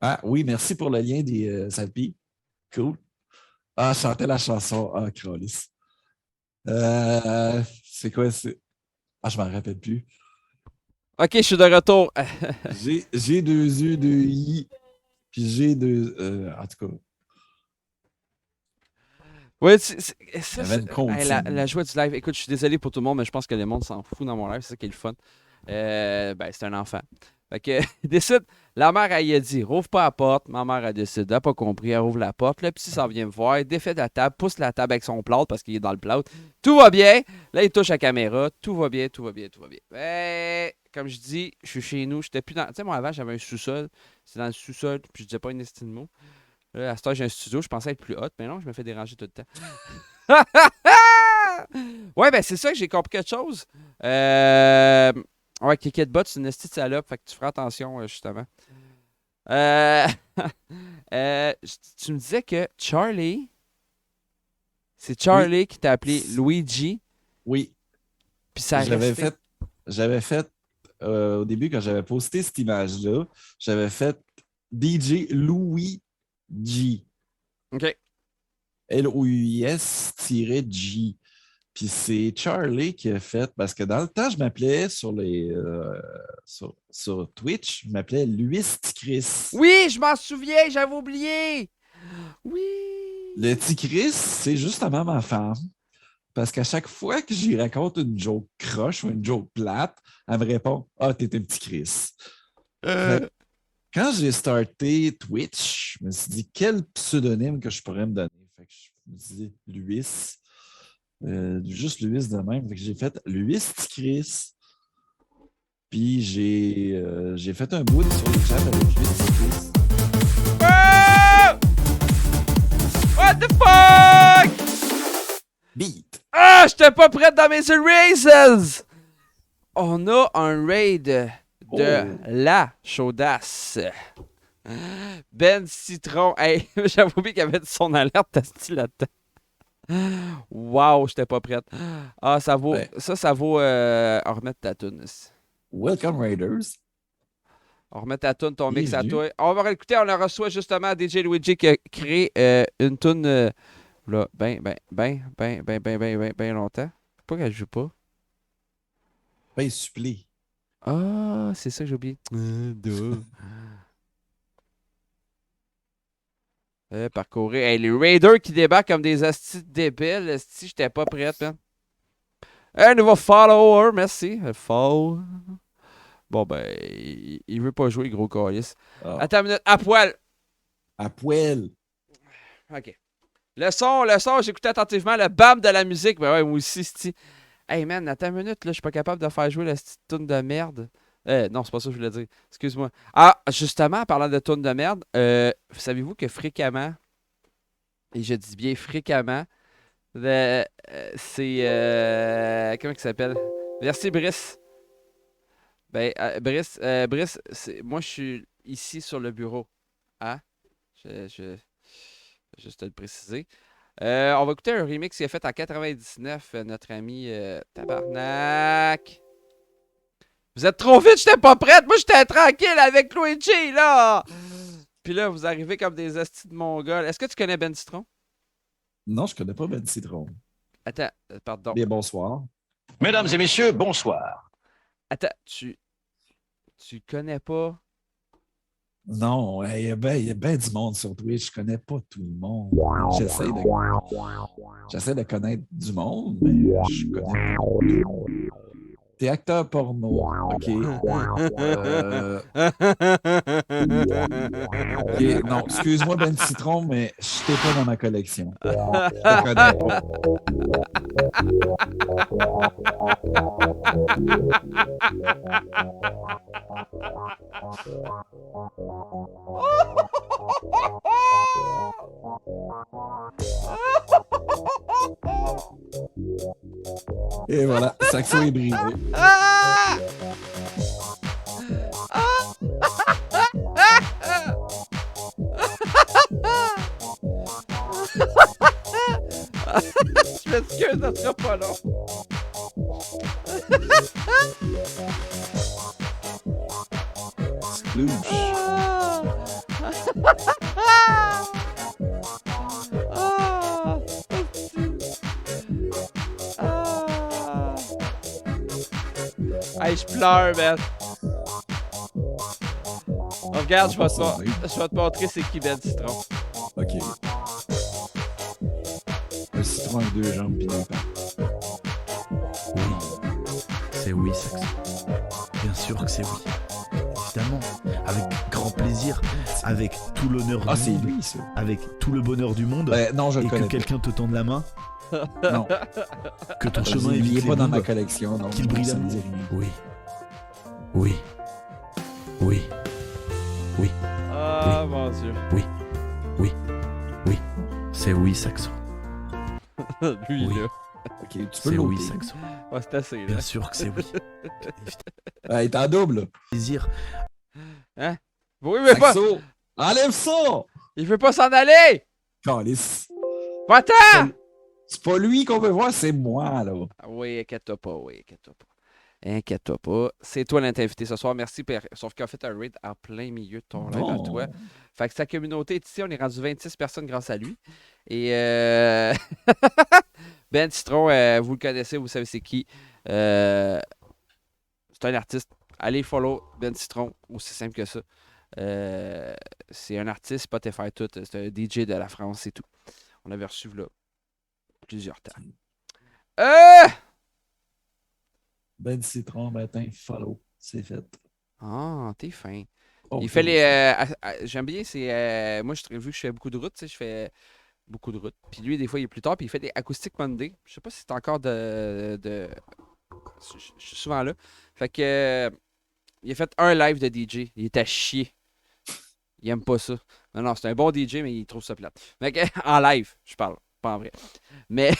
Ah oui, merci pour le lien des Salpi. Cool. Ah, chanter la chanson. Ah, Crollis. C'est quoi? Ah, je m'en rappelle plus. Ok, je suis de retour. J'ai 2 U, 2 I, puis j'ai 2... en tout cas... Oui, la joie du live. Écoute, je suis désolé pour tout le monde, mais je pense que le monde s'en fout dans mon live. C'est ça qui est le fun. Ben, c'est un enfant. Fait que, décide. La mère, elle y a dit, rouvre pas la porte. Ma mère, elle décide. Elle n'a pas compris. Elle rouvre la porte. Le petit s'en vient me voir. Défait de la table. Pousse la table avec son plâtre parce qu'il est dans le plâtre. Tout va bien. Là, il touche la caméra. Tout va bien, tout va bien, tout va bien. Ben, comme je dis, je suis chez nous. J'étais plus dans. Tu sais, moi, avant, j'avais un sous-sol. C'est dans le sous-sol. Puis je disais pas une estime de mots. Là, à ce temps, j'ai un studio, je pensais être plus hot, mais non, je me fais déranger tout le temps. Ouais, ben c'est ça que j'ai compris quelque chose. Ouais, KickitBot, c'est une esti de salope, fait que tu feras attention, justement. Tu me disais que Charlie, c'est Charlie qui t'a appelé Luigi. Oui. Puis ça a resté. J'avais fait au début, quand j'avais posté cette image-là, j'avais fait DJ Louis G. OK. Louis-G. Puis c'est Charlie qui a fait, parce que dans le temps, je m'appelais sur Twitch, je m'appelais Louis Chris. Oui, je m'en souviens, j'avais oublié. Oui. Le petit Chris, c'est justement ma femme. Parce qu'à chaque fois que j'y raconte une joke croche ou une joke plate, elle me répond « Ah, t'es un petit Chris. » Quand j'ai starté Twitch, je me suis dit quel pseudonyme que je pourrais me donner. Fait que je me suis dit Louis. Juste Louis de même. Fait que j'ai fait Louis Chris. Puis j'ai fait un bout sur le chat avec Louis Chris. What the fuck? Beat. Ah, j'étais pas prête dans mes races! On a un raid de la chaudasse. Ben Citron. Hey, j'avais oublié qu'il y avait son alerte à style là-dedans. Wow, j'étais pas prête. Ah, ça vaut. Ouais. Ça vaut. On remet ta toune. Welcome Raiders. On remet ta toune, ton mix à toi. On va réécouter, on a reçu justement DJ Luigi qui a créé une toune là, ben longtemps. Pourquoi qu'elle joue pas? Ben supplé. Ah, c'est ça que j'ai oublié. Parcourir. Hey, les Raiders qui débarquent comme des astis débiles. Asti, j'étais pas prête, man. Un nouveau follower, merci. Follow. Bon, ben, il veut pas jouer, gros calice. Oh. Attends une minute. À poil. À poil. OK. Le son, j'écoutais attentivement le bam de la musique. Ben ouais, moi aussi, c'ti. Hey, man, attends une minute, là, je suis pas capable de faire jouer la petite toune de merde. Non, c'est pas ça que je voulais dire. Excuse-moi. Ah, justement, en parlant de toune de merde, savez-vous que fréquemment, et je dis bien fréquemment, c'est... comment il s'appelle? Merci, Brice. Ben, Brice, moi, je suis ici sur le bureau. Hein? Je juste te le préciser. On va écouter un remix qui est fait en 99, notre ami Tabarnak. Vous êtes trop vite, j'étais pas prête. Moi, j'étais tranquille avec Luigi, là. Puis là, vous arrivez comme des astis de mongols. Est-ce que tu connais Ben Citron? Non, je connais pas Ben Citron. Attends, pardon. Bien, bonsoir. Mesdames et messieurs, bonsoir. Attends, tu connais pas? Non, il y a bien du monde sur Twitch. Je connais pas tout le monde. J'essaie de connaître du monde, mais je connais pas tout le monde. T'es acteur porno. OK. OK. Non, excuse-moi, Ben Citron, mais je t'ai pas dans ma collection. Je te connais pas. Et voilà, Saxo est brisé. Je m'excuse, ça sera pas long. Hey, je pleure, man. Oh, regarde, je vais te montrer c'est qui Ben Citron. OK. Un citron avec deux jambes et deux pattes. Oui. C'est oui, Saxo. Bien sûr que c'est oui. Évidemment. Avec grand plaisir. Avec tout l'honneur du monde. C'est lui, ça. Avec tout le bonheur du monde. Non, je le connais. Et que quelqu'un te tende la main. Non. Que ton chemin évite il est pas dans ma collection. Donc qu'il brille ça la me dit rien. Oui. Oui. Oui. Oui. Ah, mon Dieu. Oui. Oui. C'est oui, Saxo. Lui, Oui. là. Ok, tu peux C'est le oui, noter. Saxo. Ouais, c'est assez, là. Bien sûr que c'est oui. Ah, il est en double. Plaisir. Hein? Oui, mais pas... Saxo, enlève ça! Il veut pas s'en aller! Calice. Va-t'en! C'est pas lui qu'on veut voir, c'est moi, là. Ah oui, inquiète-toi pas, oui, inquiète-toi pas. Inquiète-toi pas. C'est toi l'invité ce soir. Merci, Père. Sauf qu'il a fait un raid en plein milieu de ton live à Bon. toi. Fait que sa communauté est ici. On est rendu 26 personnes grâce à lui. Et Ben Citron, vous le connaissez, vous savez c'est qui. C'est un artiste. Allez follow Ben Citron. Aussi simple que ça. C'est un artiste, Spotify tout. C'est un DJ de la France et tout. On avait reçu là plusieurs temps. Ben Citron, matin, follow. C'est fait. Ah, t'es fin. Oh, Il fait les. J'aime bien, c'est. Moi, vu que je fais beaucoup de routes, tu sais, je fais beaucoup de routes. Puis lui, des fois, il est plus tard, puis il fait des Acoustic Monday. Je sais pas si c'est encore de. Je suis souvent là. Fait que. Il a fait un live de DJ. Il est à chier. Il aime pas ça. Non, c'est un bon DJ, mais il trouve ça plate. Fait que, en live, je parle. Pas en vrai. Mais.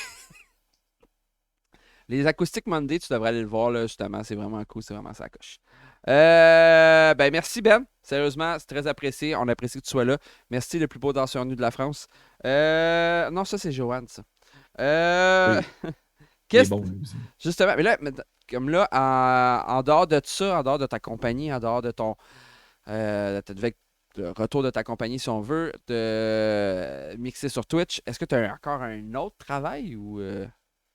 Les Acoustic Monday, tu devrais aller le voir, là, justement. C'est vraiment cool. C'est vraiment ça coche. Ben, merci, Ben. Sérieusement, c'est très apprécié. On apprécie que tu sois là. Merci, le plus beau danseur nu de la France. Non, ça, c'est Johan, ça. Oui. Qu'est-ce Il est bon, lui aussi. Justement, mais là, comme là, en dehors de ça, en dehors de ta compagnie, en dehors de ton le retour de ta compagnie, si on veut, de mixer sur Twitch, est-ce que tu as encore un autre travail ou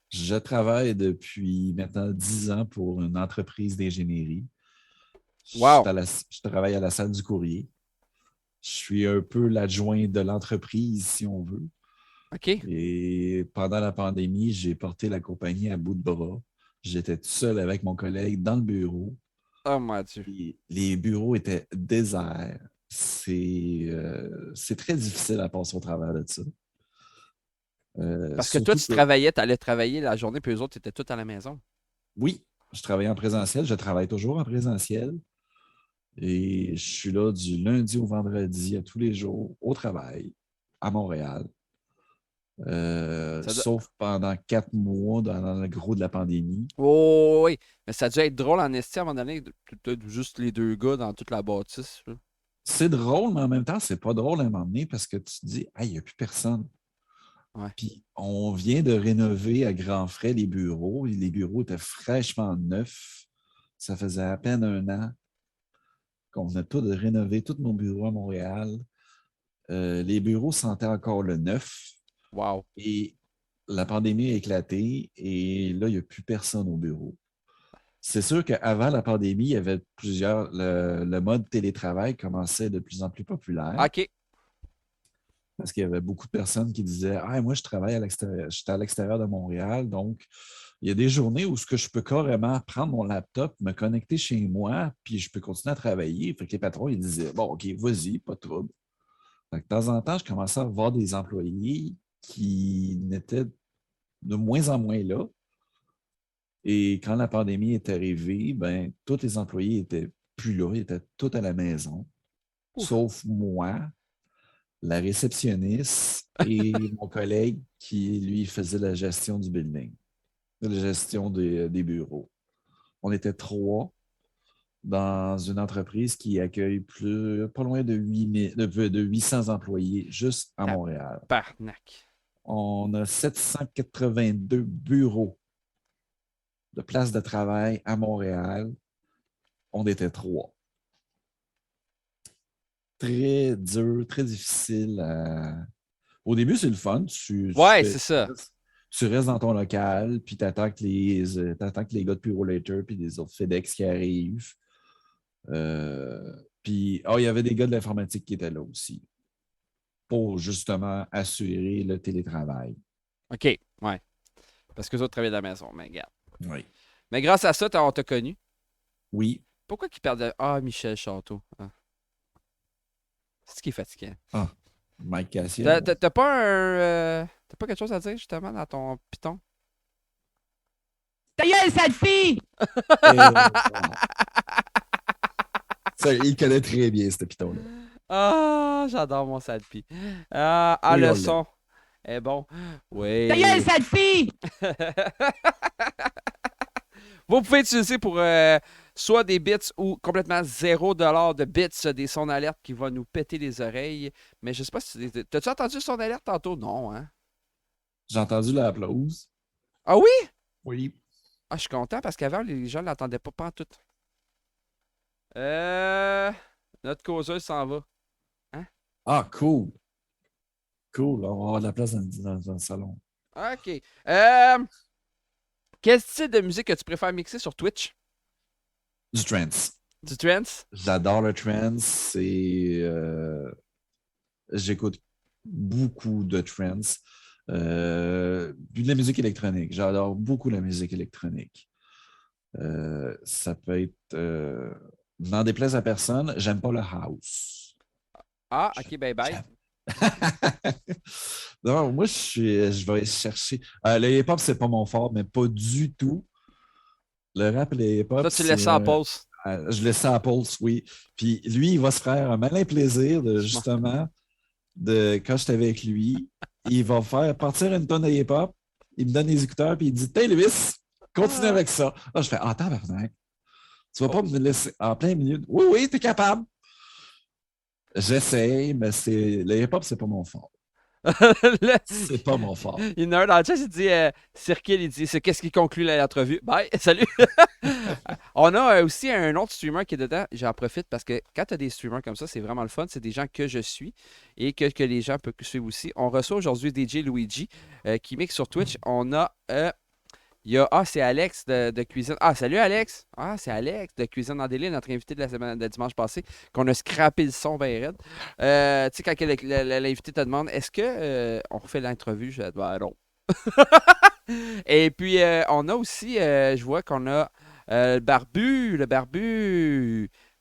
Je travaille depuis maintenant 10 ans pour une entreprise d'ingénierie. Wow. Je travaille à la salle du courrier. Je suis un peu l'adjoint de l'entreprise, si on veut. OK. Et pendant la pandémie, j'ai porté la compagnie à bout de bras. J'étais tout seul avec mon collègue dans le bureau. Oh mon Dieu. Et les bureaux étaient déserts. C'est très difficile à passer au travers de ça. Parce que toi, tu allais travailler la journée, puis eux autres, étaient tous à la maison. Oui, je travaillais en présentiel. Je travaille toujours en présentiel. Et je suis là du lundi au vendredi, à tous les jours, au travail, à Montréal. Sauf pendant 4 mois dans le gros de la pandémie. Oh, oui, mais ça a dû être drôle en esti à un moment donné, peut-être juste les deux gars dans toute la bâtisse. Là. C'est drôle, mais en même temps, c'est pas drôle à un moment donné parce que tu te dis, il n'y a plus personne. Ouais. Puis on vient de rénover à grands frais les bureaux. Les bureaux étaient fraîchement neufs. Ça faisait à peine 1 an qu'on venait tout de rénover tous nos bureaux à Montréal. Les bureaux sentaient encore le neuf. Wow. Et la pandémie a éclaté et là, il n'y a plus personne au bureau. C'est sûr qu'avant la pandémie, il y avait le mode télétravail commençait de plus en plus populaire. OK. Parce qu'il y avait beaucoup de personnes qui disaient moi, je travaille à l'extérieur, j'étais à l'extérieur de Montréal, donc il y a des journées où je peux carrément prendre mon laptop, me connecter chez moi, puis je peux continuer à travailler. Fait que les patrons, ils disaient bon, OK, vas-y, pas de trouble. Fait que de temps en temps, je commençais à voir des employés qui n'étaient de moins en moins là. Et quand la pandémie est arrivée, ben, tous les employés n'étaient plus là, ils étaient tous à la maison, sauf moi, la réceptionniste et mon collègue qui, lui, faisait la gestion du building, la gestion des bureaux. On était 3 dans une entreprise qui accueille pas loin de 800 employés juste à Montréal. Tabarnak. On a 782 bureaux de places de travail à Montréal. On était 3. Très dur, très difficile. Au début, c'est le fun. C'est ça. Tu restes dans ton local, puis tu attends que les gars de Purolator puis les autres FedEx qui arrivent. Puis, il y avait des gars de l'informatique qui étaient là aussi pour justement assurer le télétravail. OK, ouais. Parce que les autres travaillent de la maison, mais regarde. Oui. Mais grâce à ça, on t'a connu. Oui. Pourquoi qu'ils perdent... Michel Château. C'est ce qui est fatiguant. Mike Cassian. T'as pas t'as pas quelque chose à dire, justement, dans ton piton? Ta gueule, sale fille! Ça, il connaît très bien, ce piton-là. J'adore mon sale pie. Oui, le son. Eh bon. Oui. Ta gueule, sale fille! Vous pouvez utiliser pour soit des bits ou complètement $0 de bits, des sons d'alerte qui vont nous péter les oreilles. Mais je sais pas si... T'as-tu entendu le son d'alerte tantôt? Non, hein? J'ai entendu l'applause. Ah oui? Oui. Ah, je suis content parce qu'avant, les gens ne l'entendaient pas pantoute. Notre causeuse s'en va. Hein? Ah, cool. Cool, on va avoir de la place dans le salon. OK. Quel style de musique que tu préfères mixer sur Twitch? Du trance. Du trance? J'adore le trance et j'écoute beaucoup de trance. Puis de la musique électronique. J'adore beaucoup la musique électronique. Ça peut être... n'en déplaise à personne, j'aime pas le house. Ah, OK, bye. Non, moi, je vais chercher... le hip-hop, c'est pas mon fort, mais pas du tout. Le rap et le hip-hop... Toi, tu laisses ça à pause. Je laisse ça à pause, oui. Puis lui, il va se faire un malin plaisir de, justement, quand j'étais avec lui, il va faire partir une tonne de hip-hop, il me donne les écouteurs, puis il dit « Hey, Lewis, continue avec ça. » Là, je fais « Ah, tabarnak. Tu vas pas me laisser en plein milieu. Oui, t'es capable. » J'essaye, mais le hip-hop, c'est pas mon fort. C'est pas mon fort. Il y en a un dans le chat, il dit Circle, il dit c'est qu'est-ce qui conclut l'entrevue. Bye, salut. On a aussi un autre streamer qui est dedans. J'en profite parce que quand tu as des streamers comme ça, c'est vraiment le fun. C'est des gens que je suis et que les gens peuvent suivre aussi. On reçoit aujourd'hui DJ Luigi qui mixe sur Twitch. On a. C'est Alex de Cuisine. Ah, salut Alex! Ah, c'est Alex de Cuisine en délire, notre invité de la semaine de dimanche passé, qu'on a scrappé le son bien raide. Tu sais, quand l'invité te demande est-ce que on refait l'entrevue, je dis non. Et puis, on a aussi, je vois qu'on a le barbu,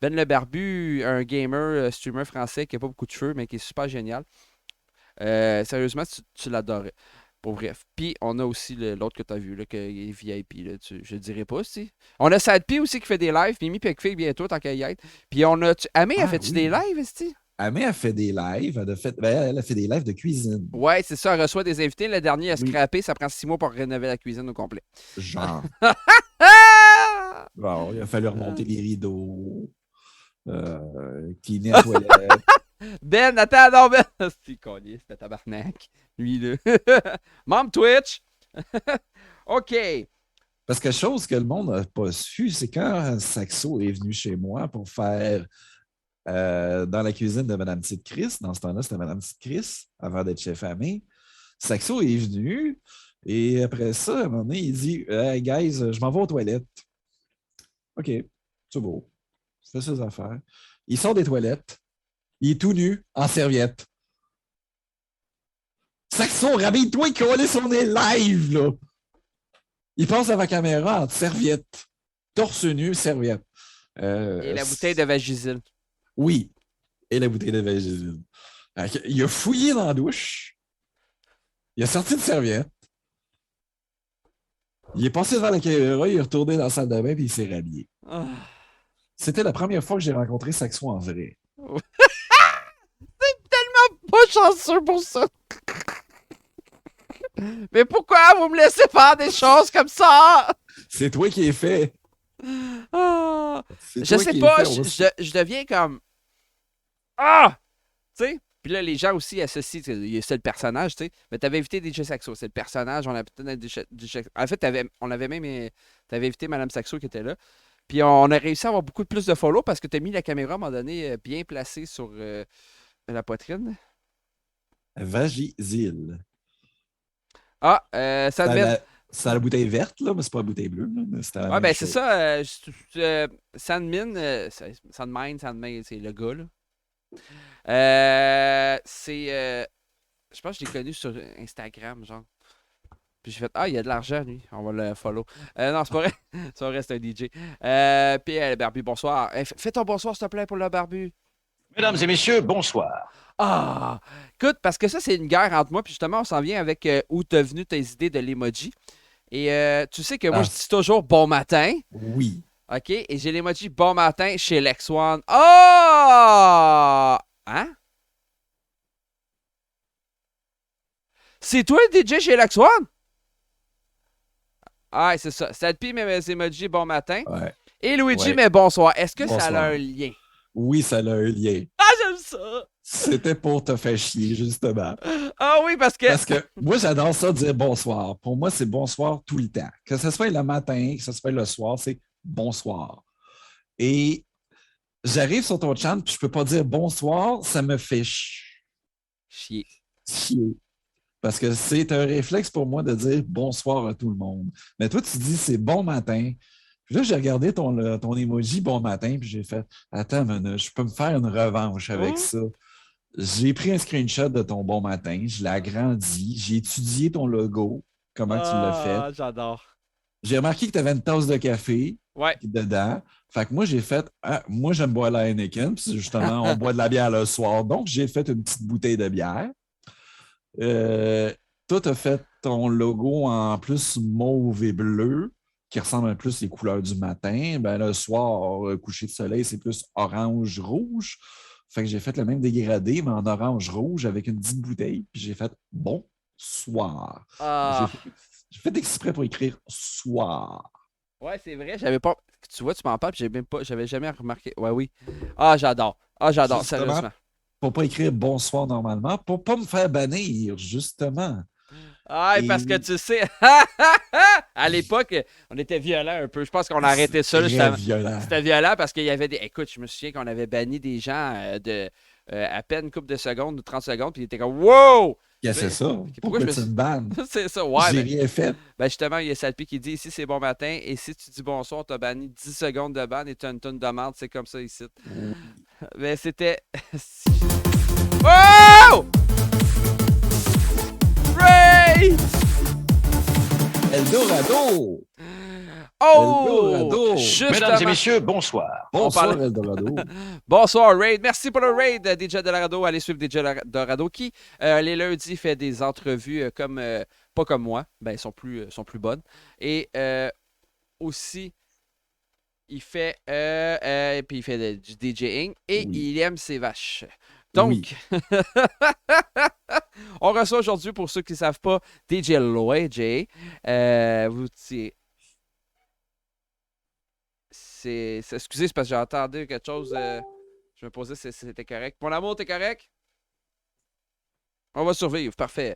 Ben le barbu, un gamer, streamer français qui n'a pas beaucoup de cheveux, mais qui est super génial. Sérieusement, tu l'adorais. Pour bref. Puis, on a aussi l'autre que tu as vu, là, qui est VIP. Là, je dirais pas, si. On a Sadpi aussi qui fait des lives. Mimi Pekfig bientôt, tant qu'à y être. Puis, on a... Amé, a fait-tu des lives, esti? Amé a fait des lives. Elle a fait des lives de cuisine. Ouais, c'est ça. Elle reçoit des invités. Le dernier a scrappé. Ça prend 6 mois pour rénover la cuisine au complet. Genre. Bon, il a fallu remonter les rideaux. Cleaner la toilette. Ben, attends, non, Ben! C'est collier, c'était tabarnak. Lui, là. Mom Twitch! OK. Parce que chose que le monde n'a pas su, c'est quand Saxo est venu chez moi pour faire dans la cuisine de Mme Petite Chris. Dans ce temps-là, c'était Mme Petite Chris, avant d'être chef Amé. Saxo est venu et après ça, à un moment donné, il dit Hey guys, je m'en vais aux toilettes. OK, c'est beau. Il fait ses affaires. Il sort des toilettes. Il est tout nu, en serviette. Saxon, rhabille-toi et coller sur les live, là. Il passe à la caméra en serviette. Torse nu, serviette. Et la bouteille de Vagisil. Oui. Et la bouteille de Vagisil. Il a fouillé dans la douche. Il a sorti une serviette. Il est passé devant la caméra, il est retourné dans la salle de bain et il s'est rhabillé. Oh. C'était la première fois que j'ai rencontré Saxon en vrai. C'est tellement pas chanceux pour ça. Mais pourquoi vous me laissez faire des choses comme ça? C'est toi qui es fait. Oh. Je sais pas, je deviens comme... Tu sais? Puis là, les gens aussi associent, c'est le personnage, tu sais. Mais t'avais invité DJ Saxo, c'est le personnage. On avait peut-être en fait, t'avais invité Mme Saxo qui était là. Puis on a réussi à avoir beaucoup plus de follow parce que tu as mis la caméra à un moment donné bien placée sur la poitrine. Vagisil. Ah, ça devait... C'est la bouteille verte, là, mais c'est pas la bouteille bleue. Ah, ben c'est ça. Sandmine, c'est le gars, là. Je pense que je l'ai connu sur Instagram, genre. Puis j'ai fait, il y a de l'argent, lui. On va le follow. Non, c'est pas vrai. C'est vrai, c'est un DJ. Puis le barbu, bonsoir. Fais ton bonsoir, s'il te plaît, pour le barbu. Mesdames et messieurs, bonsoir. Ah! Écoute, parce que ça, c'est une guerre entre moi. Puis justement, on s'en vient avec où t'as venu tes idées de l'emoji. Et tu sais que moi, je dis toujours bon matin. Oui. OK? Et j'ai l'emoji bon matin chez Lex One. Oh! Hein? C'est toi le DJ chez Lax One? Ah, c'est ça. Sadpi met mes emojis bon matin. Ouais. Et Luigi Ouais. met bonsoir. Est-ce que ça Bonsoir. a un lien? Oui, ça a un lien. Ah, j'aime ça! C'était pour te faire chier, justement. Ah oui, parce que... Parce que moi, j'adore ça dire bonsoir. Pour moi, c'est bonsoir tout le temps. Que ce soit le matin, que ce soit le soir, c'est bonsoir. Et j'arrive sur ton channel, puis je peux pas dire bonsoir, ça me fait chier. Parce que c'est un réflexe pour moi de dire bonsoir à tout le monde. Mais toi, tu dis c'est bon matin. Puis là, j'ai regardé ton emoji bon matin, puis j'ai fait attends, je peux me faire une revanche avec ça. J'ai pris un screenshot de ton bon matin, je l'ai agrandi, j'ai étudié ton logo, comment tu l'as fait. Ah, j'adore. J'ai remarqué que tu avais une tasse de café dedans. Fait que moi, j'ai fait moi, j'aime boire la Heineken, puis justement, on boit de la bière le soir. Donc, j'ai fait une petite bouteille de bière. Toi, tu as fait ton logo en plus mauve et bleu, qui ressemble un plus les couleurs du matin. Ben, le soir, coucher de soleil, c'est plus orange-rouge. Fait que j'ai fait le même dégradé, mais en orange-rouge avec une petite bouteille. Puis j'ai fait bonsoir. Ah. J'ai fait exprès pour écrire soir. Ouais, c'est vrai, j'avais pas... Tu vois, tu m'en parles, puis j'avais jamais remarqué. Ouais, oui. Ah, j'adore. Ah, j'adore, Justement, sérieusement. Pour pas écrire bonsoir normalement, pour pas me faire bannir, justement. Ah, parce que tu sais, à l'époque, on était violents un peu. Je pense qu'on a arrêté ça. Très violent. C'était violent parce qu'il y avait des... Écoute, je me souviens qu'on avait banni des gens à peine une couple de secondes ou 30 secondes, puis ils étaient comme « Wow! » C'est ça. Pourquoi je me tu suis... me bannes? C'est ça, ouais. J'ai rien fait. Ben justement, il y a Salpi qui dit « Ici, c'est bon matin, et si tu dis bonsoir, t'as banni 10 secondes de ban et t'as une tonne de merde. C'est comme ça ici. » Mais c'était... Oh! Ray! Eldorado! Oh! Eldorado! Justement. Mesdames et messieurs, bonsoir. Bonsoir, Eldorado. Bonsoir, Raid. Merci pour le raid, DJ Dorado. Allez suivre DJ Dorado qui, les lundis, fait des entrevues comme pas comme moi. Ben, sont plus bonnes. Et aussi, il fait puis il fait du DJing et il aime ses vaches. Donc, on reçoit aujourd'hui, pour ceux qui ne savent pas, DJ Luigi. Excusez, c'est parce que j'ai entendu quelque chose. Je me posais si c'était correct. Mon amour, t'es correct? On va survivre, parfait.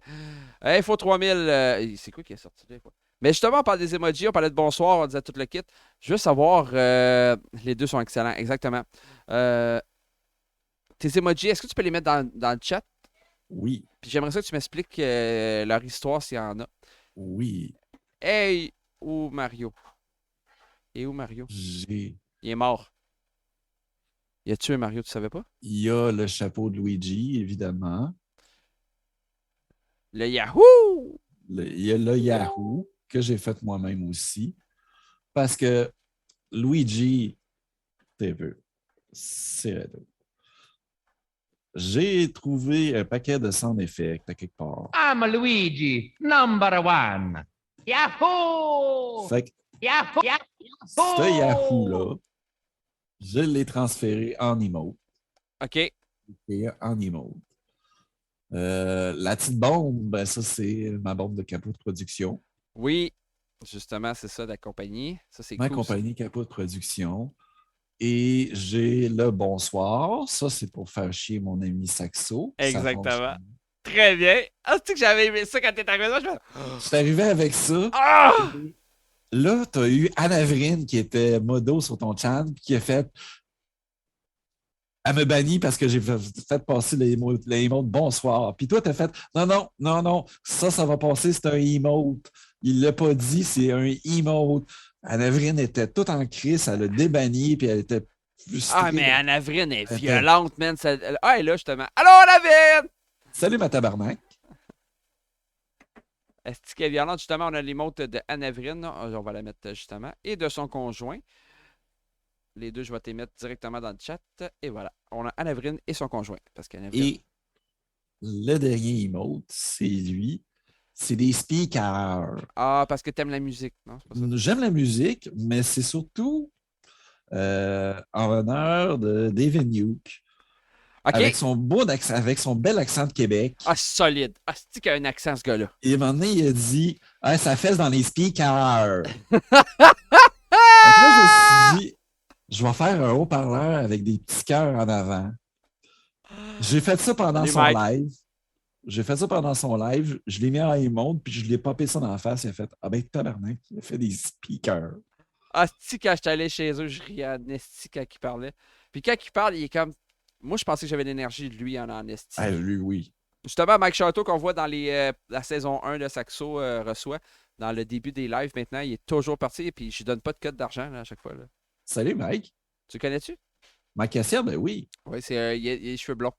Info 3000. C'est quoi qui est sorti là? Mais justement, on parle des emojis, on parlait de bonsoir, on disait tout le kit. Je veux savoir, les deux sont excellents, exactement. Tes emojis, est-ce que tu peux les mettre dans le chat? Oui. Puis j'aimerais ça que tu m'expliques leur histoire s'il y en a. Oui. Hey, où Mario? Et où Mario? Il est mort. Il a tué Mario, tu savais pas? Il y a le chapeau de Luigi, évidemment. Le Yahoo! Il y a le Yahoo, que j'ai fait moi-même aussi. Parce que Luigi, t'es peu. C'est raide. J'ai trouvé un paquet de sound effects à quelque part. I'm Luigi, number one. Yahoo! Fait que Yahoo! ce Yahoo-là, je l'ai transféré en emote. OK. Et en emote. La petite bombe, ben ça, c'est ma bombe de capot de production. Oui, justement, c'est ça, la compagnie. Ça, c'est Ma cool, compagnie capot de production. Et j'ai le bonsoir. Ça, c'est pour faire chier mon ami Saxo. exactement. Très bien. Ah, tu sais que j'avais aimé ça quand t'étais arrivé là. Je suis arrivé avec ça. Ah! Là, tu as eu Anavrine qui était modo sur ton channel qui a fait. Elle me bannit parce que j'ai fait passer les emotes bonsoir. Puis toi, tu as fait non, ça va passer, c'est un emote. Il l'a pas dit, c'est un emote. Anavrine était toute en crise, elle a débanni, puis elle était frustrée. Ah, mais Anavrine est violente, man. Ah, elle est là, justement. Allô, Anavrine! Salut, ma tabarnak. Est-ce qu'elle est violente? Justement, on a l'emote de Anavrine. On va la mettre justement. Et de son conjoint. Les deux, je vais te les mettre directement dans le chat. Et voilà. On a Anavrine et son conjoint. Parce Et le dernier emote, c'est lui. C'est des speakers. Ah, parce que t'aimes la musique, non? J'aime la musique, mais c'est surtout en honneur de David Nuke. Avec son beau accent, avec son bel accent de Québec. Ah, solide. Ah, c'est qu'il a un accent, ce gars-là. Et à un moment donné, il a dit ah, ça fesse dans les speakers. Après, je me suis dit je vais faire un haut-parleur avec des petits cœurs en avant. J'ai fait ça pendant son live. Je l'ai mis en émonde, puis je l'ai popé ça dans la face. Il a fait ah ben tabarnak, il a fait des speakers. Ah, si quand j'étais allé chez eux, je riais à Nesty quand il parlait. Puis quand il parle, il est comme. Moi, je pensais que j'avais l'énergie de lui en Nesty. Ah, lui, oui. Justement, Mike Château, qu'on voit dans la saison 1 de Saxo, reçoit dans le début des lives maintenant. Il est toujours parti, et puis je lui donne pas de code d'argent là, à chaque fois. Là. Salut, Mike. Tu le connais-tu? Mike Cassière, ben oui. Oui, il a les cheveux blonds.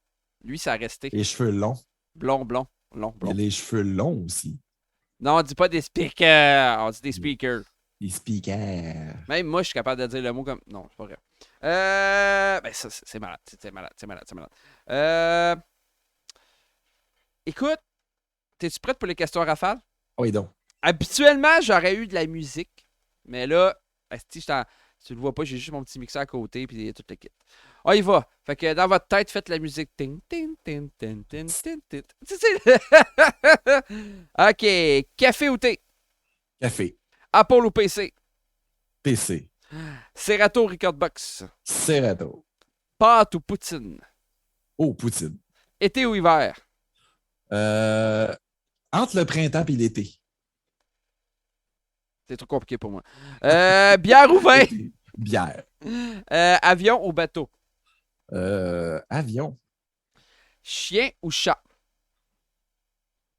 Lui, ça a resté. Les cheveux longs. Blond. Il a les cheveux longs aussi. Non, on dit pas des speakers. On dit des speakers. Des speakers. Même moi, je suis capable de dire le mot comme. Non, c'est pas vrai. Ben, ça, c'est malade. C'est malade. Écoute, t'es-tu prête pour les questions rafales? Oui, donc. Habituellement, j'aurais eu de la musique. Mais là, tu le vois pas, j'ai juste mon petit mixeur à côté puis tout le kit. On y va. Fait que dans votre tête, faites la musique. Ting, ting, ting, ting, ting, ting, ting. OK. Café ou thé? Café. Apple ou PC? PC. Serato ou Recordbox? Serato. Pâte ou poutine? Oh, poutine. Été ou hiver? Entre le printemps et l'été. C'est trop compliqué pour moi. Bière ou vin? Bière. Avion ou bateau? Avion. Chien ou chat?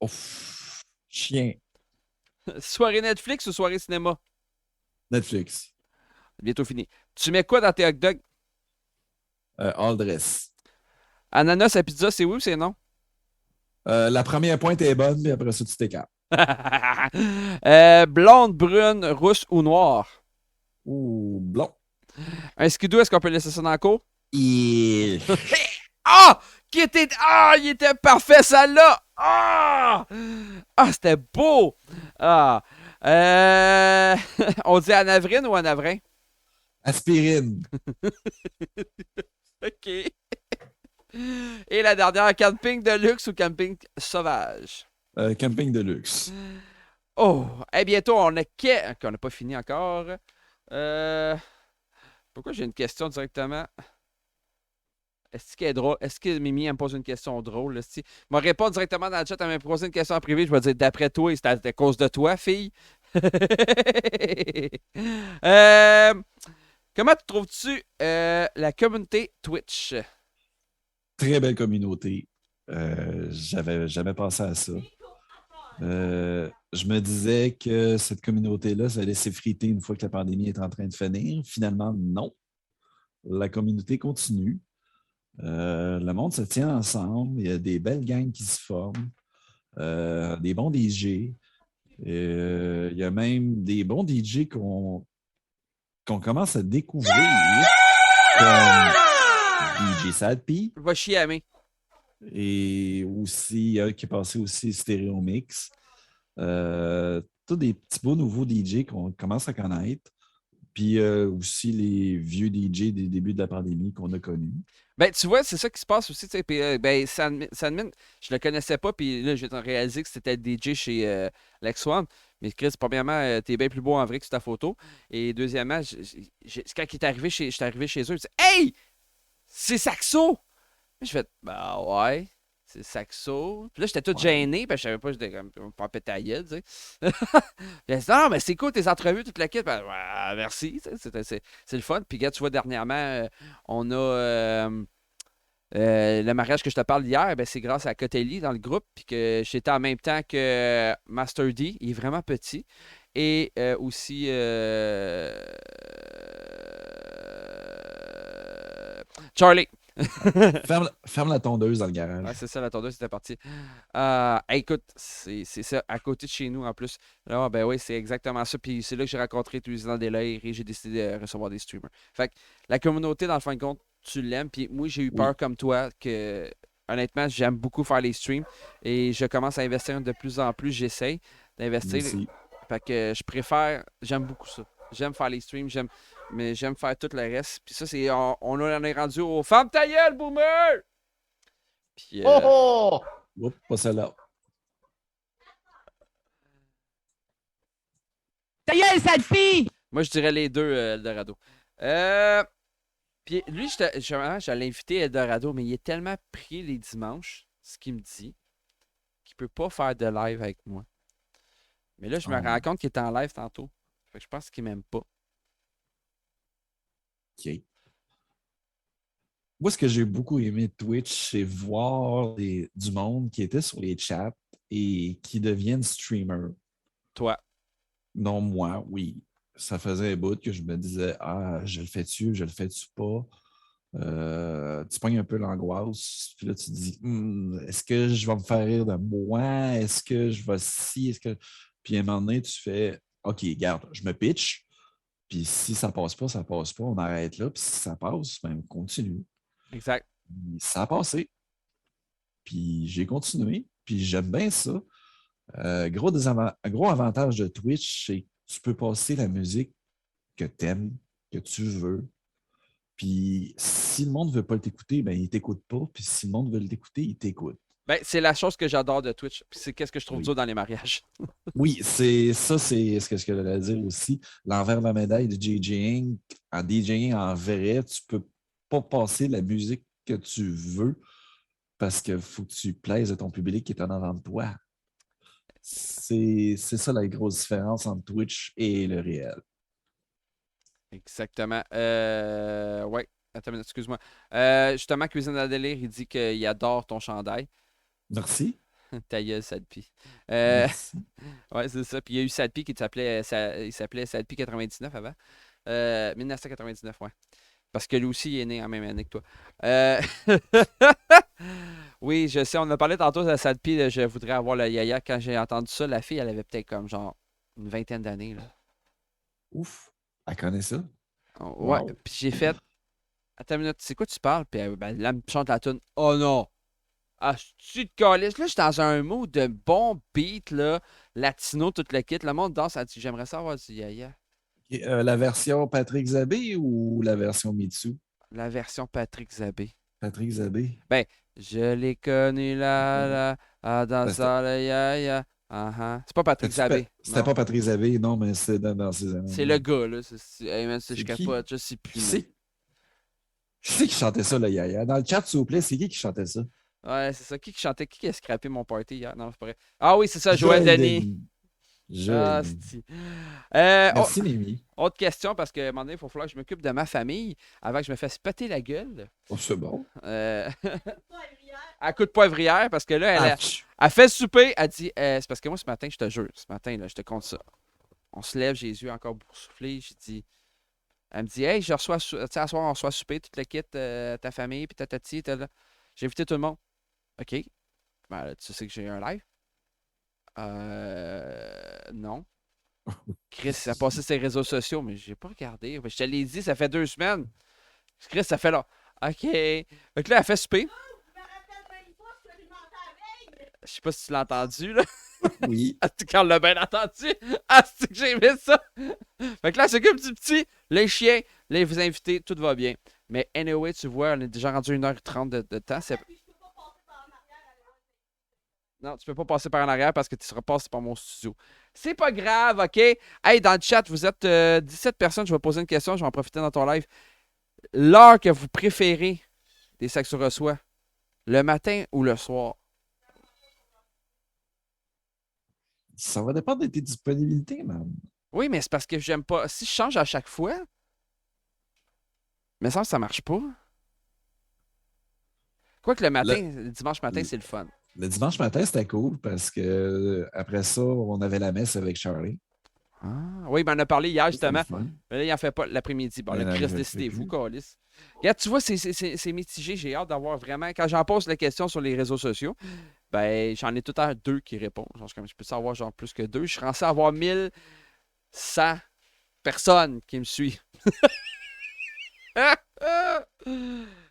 Ouf. Chien. Soirée Netflix ou soirée cinéma? Netflix. Bientôt fini. Tu mets quoi dans tes hot dogs? All dress. Ananas à pizza, c'est oui ou c'est non? La première pointe est bonne, mais après ça, tu t'écartes. Blonde, brune, rousse ou noire? Ouh, blond. Un skidoo, est-ce qu'on peut laisser ça dans la cour? Yeah. Ah! Il était parfait, celle-là! Ah! Ah, c'était beau! Ah! On dit anavrine ou anavrin? Aspirine. OK. Et la dernière, camping de luxe ou camping sauvage? Camping de luxe. Oh! Bientôt, on n'a pas fini encore. Pourquoi j'ai une question directement? Est-ce qu'elle est drôle? Est-ce que Mimi elle me pose une question drôle? Elle m'a répondu directement dans le chat, elle m'a posé une question en privé. Je vais dire, d'après toi, c'est à cause de toi, fille. Comment trouves-tu la communauté Twitch? Très belle communauté. J'avais jamais pensé à ça. Je me disais que cette communauté-là, ça allait s'effriter une fois que la pandémie est en train de finir. Finalement, non. La communauté continue. Le monde se tient ensemble. Il y a des belles gangs qui se forment. Des bons DJ. Il y a même des bons DJ qu'on commence à découvrir. Comme DJ Sadpi. Va chier à main. Et aussi, qui est passé aussi Stéréo Mix. Tous des petits beaux nouveaux DJ qu'on commence à connaître. Puis aussi les vieux DJ des débuts de la pandémie qu'on a connus. Ben, tu vois, c'est ça qui se passe aussi. Puis, Sandmin, je le connaissais pas, puis là, j'ai réalisé que c'était DJ chez Lex One. Mais Chris, premièrement, t'es bien plus beau en vrai que sur ta photo. Et deuxièmement, quand il est arrivé j'étais arrivé chez eux, il dit hey! C'est Saxo! Je fais bah ouais, c'est Saxo. Puis là, j'étais tout gêné, parce que je savais pas, j'étais comme pas péter à gueule, tu sais. Puis elle dit non, mais c'est cool tes entrevues, toute la kit. Ben, ouais, merci, c'est le fun. Puis regarde, tu vois, dernièrement, on a le mariage que je te parle hier, ben, c'est grâce à Cotelli dans le groupe, puis que j'étais en même temps que Master D, il est vraiment petit. Et aussi Charlie. ferme la tondeuse dans le garage. Ah, c'est ça, la tondeuse, c'était parti. Écoute, c'est ça, à côté de chez nous en plus. Là, ben oui, c'est exactement ça. Puis c'est là que j'ai rencontré tous les gens des Délire et j'ai décidé de recevoir des streamers. Fait que la communauté, dans le fin de compte, tu l'aimes. Puis moi, j'ai eu peur comme toi que, honnêtement, j'aime beaucoup faire les streams et je commence à investir de plus en plus. J'essaye d'investir. Fait que je préfère, j'aime beaucoup ça. J'aime faire les streams, mais j'aime faire tout le reste. Puis ça, c'est on en est rendu au Ferme ta gueule, boomer! Puis, Oh! Oups, pas celle-là. Ta gueule, sale fille! moi, je dirais les deux, Eldorado. Puis lui, j'allais inviter Eldorado, mais il est tellement pris les dimanches, ce qu'il me dit, qu'il peut pas faire de live avec moi. Mais là, je me rends compte qu'il était en live tantôt. Fait que je pense qu'il m'aime pas. OK. Moi, ce que j'ai beaucoup aimé de Twitch, c'est voir du monde qui était sur les chats et qui deviennent streamers. Toi. Non, moi, oui. Ça faisait un bout que je me disais, je le fais-tu, je le fais-tu pas? Tu pognes un peu l'angoisse. Puis là, tu te dis, est-ce que je vais me faire rire de moi? Est-ce que je vais Est-ce que. Puis à un moment donné, tu fais, OK, regarde, je me pitch. Puis si ça passe pas, on arrête là. Puis si ça passe, ben, on continue. Exact. Puis ça a passé. Puis j'ai continué. Puis j'aime bien ça. Gros avantage de Twitch, c'est que tu peux passer la musique que tu aimes, que tu veux. Puis si le monde ne veut pas t'écouter, ben il ne t'écoute pas. Puis si le monde veut t'écouter, il t'écoute. Ben, c'est la chose que j'adore de Twitch. Puis c'est qu'est-ce que je trouve dur dans les mariages. Oui, c'est ce que je voulais dire aussi. L'envers de la médaille de DJing, en DJing en vrai, tu peux pas passer la musique que tu veux parce qu'il faut que tu plaises à ton public qui est en avant de toi. C'est ça la grosse différence entre Twitch et le réel. Exactement. Ouais. Attends une minute, excuse-moi. Justement, Cuisine à délire, il dit qu'il adore ton chandail. Merci. Ta gueule, Sadpi. Merci. Ouais, c'est ça. Puis il y a eu Sadpi qui s'appelait Sadpi 99 avant. 1999, ouais. Parce que lui aussi, il est né en même année que toi. Oui, je sais, on a parlé tantôt de Sadpi, je voudrais avoir le yaya. Quand j'ai entendu ça, la fille, elle avait peut-être comme genre une vingtaine d'années. Là. Ouf, elle connaît ça? Ouais, Wow. puis j'ai fait, attends une minute, c'est quoi tu parles? Puis ben, là, elle me chante la tune. Oh non! Ah, tu te calisses. Là, je suis dans un mood de bon beat, là, latino, tout le kit. Le monde danse, elle dit, j'aimerais ça avoir du yaya. La version Patrick Zabé ou la version Mitsu? La version Patrick Zabé. Patrick Zabé? Ben, je l'ai connu là, dans ça, le yaya. C'est pas Patrick Zabé. C'était pas Patrick Zabé, non, mais c'est dans ses années. C'est le gars, là. Hey, man, je qui? capote, je sais plus. Qui c'est qui chantait ça, le yaya? Dans le chat, s'il vous plaît, c'est qui chantait ça? Ouais, c'est ça. Qui chantait? Qui a scrappé mon party hier? Non, c'est pas vrai. Ah oui, c'est ça, Joël Denis. Merci, Mimi. Autre question, parce que à un moment donné, il faut falloir que je m'occupe de ma famille avant que je me fasse péter la gueule. Oh, c'est bon. À coup de poivrière, parce que là, elle fait souper, elle dit c'est parce que moi, ce matin, je te jure, ce matin, là, je te compte ça. On se lève, Jésus encore boursouflé. J'ai dit, elle me dit, hey, je reçois, tu sais, à soir, on reçoit souper, tu te le quittes, ta famille, puis ta tati, j'ai invité tout le monde. OK. Ben, là, tu sais que j'ai eu un live? Non. Chris, ça a passé sur les réseaux sociaux, mais j'ai pas regardé. Je te l'ai dit, ça fait 2 semaines. Chris, ça fait là. OK. Fait que là, elle fait souper. Je sais pas si tu l'as entendu, là. Oui. Quand on l'a bien entendu. Ah, c'est que j'ai aimé ça. Fait que là, c'est comme du petit. Les chiens, les vous invités, tout va bien. Mais anyway, tu vois, on est déjà rendu 1h30 de temps. Non, tu peux pas passer par en arrière parce que tu seras passé par mon studio. C'est pas grave, OK? Hey, dans le chat, vous êtes 17 personnes. Je vais poser une question. Je vais en profiter dans ton live. L'heure que vous préférez des Sacs sur Reçoit, le matin ou le soir? Ça va dépendre de tes disponibilités, man. Oui, mais c'est parce que j'aime pas. Si je change à chaque fois, mais ça marche pas. Quoique le matin, le dimanche matin, c'est le fun. Le dimanche matin, c'était cool parce que après ça, on avait la messe avec Charlie. Ah, oui, ben on a parlé hier justement. Le Mais là, il en fait pas l'après-midi. Bon, le Christ, décidez-vous, Calis. Regarde, tu vois, c'est mitigé. J'ai hâte d'avoir vraiment. Quand j'en pose la question sur les réseaux sociaux, ben j'en ai tout à 2 qui répondent. Genre, je peux savoir genre plus que 2. Je suis censé avoir 1100 personnes qui me suivent.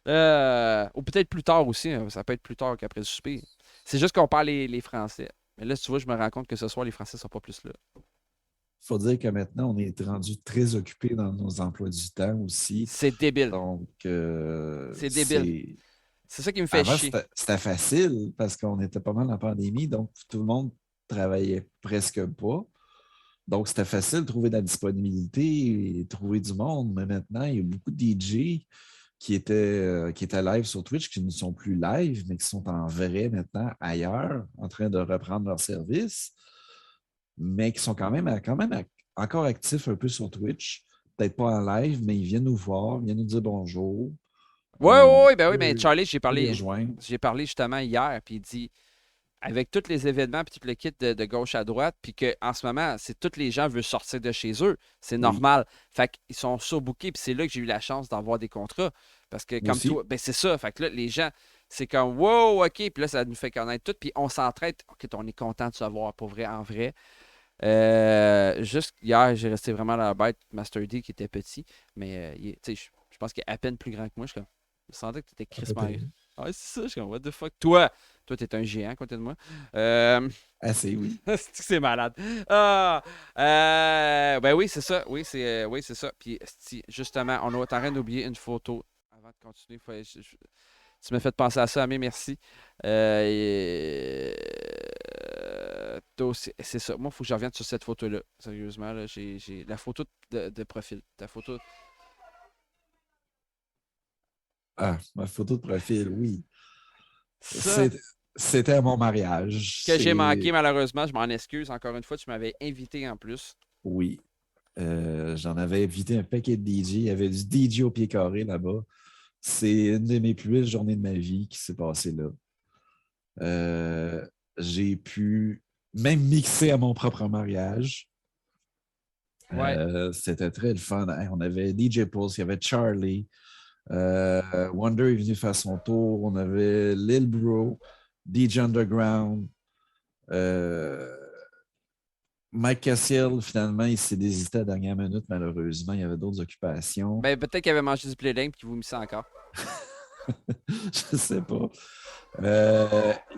Ou peut-être plus tard aussi. Hein. Ça peut être plus tard qu'après le souper. C'est juste qu'on parle les Français. Mais là, tu vois, je me rends compte que ce soir, les Français ne sont pas plus là. Il faut dire que maintenant, on est rendu très occupés dans nos emplois du temps aussi. C'est débile. Donc, c'est débile. C'est ça qui me fait Avant, chier. c'était facile parce qu'on était pas mal en pandémie, donc tout le monde travaillait presque pas. Donc, c'était facile de trouver de la disponibilité et trouver du monde. Mais maintenant, il y a beaucoup de DJ qui étaient live sur Twitch, qui ne sont plus live, mais qui sont en vrai maintenant ailleurs, en train de reprendre leur service, mais qui sont quand même encore actifs un peu sur Twitch. Peut-être pas en live, mais ils viennent nous voir, viennent nous dire bonjour. Oui, mais Charlie, j'ai parlé rejoindre. justement hier, puis il dit, avec tous les événements puis tout le kit de gauche à droite, puis qu'en ce moment, c'est tous les gens veulent sortir de chez eux, c'est normal. Fait qu'ils sont surbookés, puis c'est là que j'ai eu la chance d'avoir des contrats. Parce que comme toi, ben c'est ça. Fait que là, les gens, c'est comme wow, OK, puis là, ça nous fait connaître tout, puis on s'entraide. OK, on est content de se voir pour vrai, en vrai. Juste hier, j'ai resté vraiment à la bête Master D qui était petit, mais je pense qu'il est à peine plus grand que moi. Je sentais que tu étais crispement. Ouais, c'est ça, je suis comme, what the fuck. Toi, t'es un géant à côté de moi. Assez, oui. C'est malade. Ben oui, c'est ça. Oui, c'est ça. Puis, justement, on est en train d'oublier une photo. Avant de continuer, tu m'as fait penser à ça, Amé, merci. C'est ça. Moi, il faut que je revienne sur cette photo-là. Sérieusement, là, j'ai la photo de profil. Ta photo. Ah, ma photo de profil, oui. C'était à mon mariage. Que j'ai manqué, malheureusement. Je m'en excuse. Encore une fois, tu m'avais invité en plus. Oui. J'en avais invité un paquet de DJ. Il y avait du DJ au pied carré là-bas. C'est une de mes plus belles journées de ma vie qui s'est passée là. J'ai pu même mixer à mon propre mariage. Ouais. C'était très le fun. On avait DJ Pulse, il y avait Charlie. Wonder est venu faire son tour. On avait Lil Bro, DJ Underground. Mike Cassiel, finalement, il s'est désisté à la dernière minute, malheureusement. Il y avait d'autres occupations. Ben, peut-être qu'il avait mangé du blé d'Inde et qu'il vous mit ça encore. Je sais pas.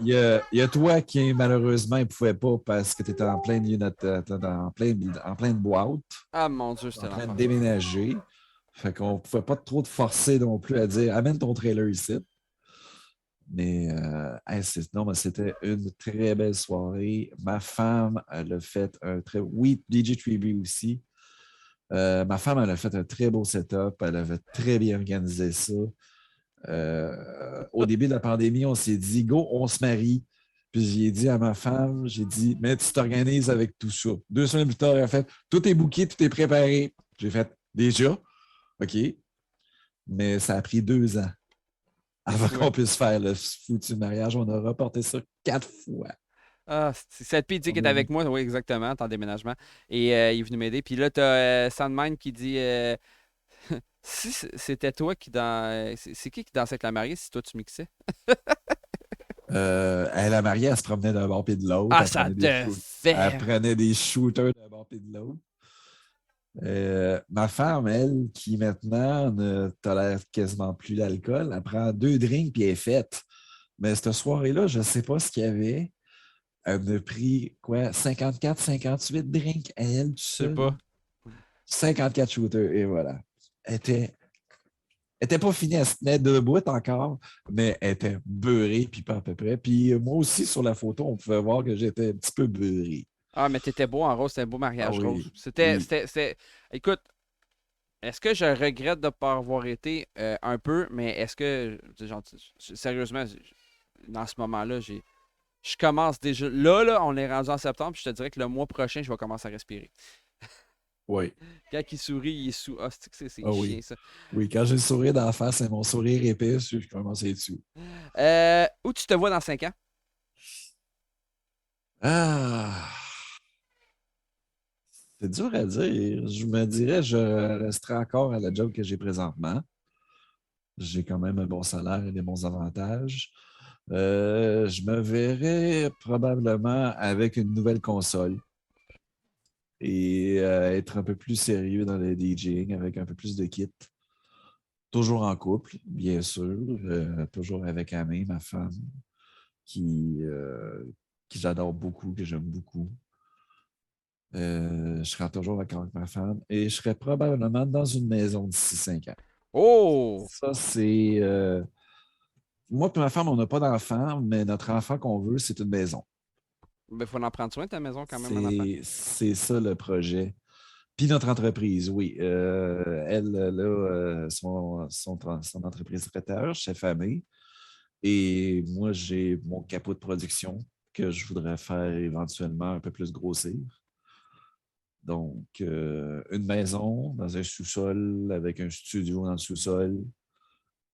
Il y a toi qui, malheureusement, il ne pouvait pas parce que tu étais en pleine boîte. Ah, mon Dieu, c'était en train de déménager. Fait qu'on ne pouvait pas trop te forcer non plus à dire amène ton trailer ici. Mais c'était une très belle soirée. Ma femme, elle a fait un très... Oui, DJ Tribute aussi. Ma femme, elle a fait un très beau setup. Elle avait très bien organisé ça. Au début de la pandémie, on s'est dit, go, on se marie. Puis j'ai dit à ma femme, j'ai dit, mais tu t'organises avec tout ça. 2 semaines plus tard, elle a fait, tout est booké, tout est préparé. J'ai fait, déjà? OK. Mais ça a pris 2 ans avant qu'on puisse faire le foutu mariage. On a reporté ça 4 fois. Ah, c'est cette PD qui est avec moi, oui, exactement, en déménagement. Et il est venu m'aider. Puis là, tu as Sandmine qui dit si c'était toi qui c'est qui dansait avec la mariée si toi tu mixais? La mariée, elle se promenait d'un bord et de l'autre. Ah, ça te fait! Elle prenait des shooters d'un bord et de l'autre. Ma femme, elle, qui maintenant ne tolère quasiment plus l'alcool, elle prend 2 drinks puis elle est faite. Mais cette soirée-là, je ne sais pas ce qu'il y avait. Elle a pris quoi, 54, 58 drinks à elle, tu sais pas. 54 shooters, et voilà. Elle était pas finie, elle se tenait debout encore, mais elle était beurrée, puis pas à peu près. Puis moi aussi, sur la photo, on pouvait voir que j'étais un petit peu beurré. Ah, mais t'étais beau en rose, c'était un beau mariage oui, rose. C'était. Écoute, est-ce que je regrette de ne pas avoir été un peu, mais est-ce que, genre, sérieusement, dans ce moment-là, je commence déjà. Là, on est rendu en septembre, puis je te dirais que le mois prochain, je vais commencer à respirer. Oui. Quand il sourit, il est sous. Ah, c'est chiant, oui. ça. Oui, quand j'ai le sourire d'en face, c'est mon sourire épais, je commence à être sous. Où tu te vois dans 5 ans? C'est dur à dire. Je me dirais je resterai encore à la job que j'ai présentement. J'ai quand même un bon salaire et des bons avantages. Je me verrais probablement avec une nouvelle console et être un peu plus sérieux dans le DJing avec un peu plus de kit. Toujours en couple, bien sûr. Toujours avec Amé, ma femme, qui j'adore beaucoup, que j'aime beaucoup. Je serai toujours avec ma femme et je serai probablement dans une maison d'ici 5 ans. Oh! Ça, c'est moi et ma femme, on n'a pas d'enfant, mais notre enfant qu'on veut, c'est une maison. Il faut en prendre soin de ta maison quand même. En enfant. C'est ça le projet. Puis notre entreprise, oui. Elle, là, son entreprise traiteur, chef famille. Et moi, j'ai mon capot de production que je voudrais faire éventuellement un peu plus grossir. Donc, une maison dans un sous-sol avec un studio dans le sous-sol.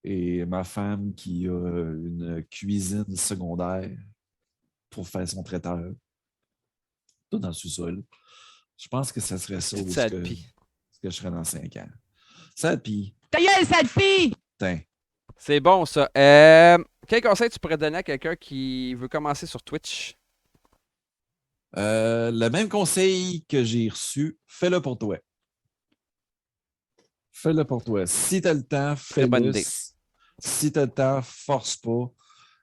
Et ma femme qui a une cuisine secondaire pour faire son traiteur. Tout dans le sous-sol. Je pense que ça serait ça où ce que je serais dans 5 ans. Sadpi. Ta gueule, Sadpi! Putain. C'est bon, ça. Quel conseil tu pourrais donner à quelqu'un qui veut commencer sur Twitch? Le même conseil que j'ai reçu, fais-le pour toi. Fais-le pour toi. Si tu as le temps, fais-le. bonne idée. Si tu as le temps, force pas.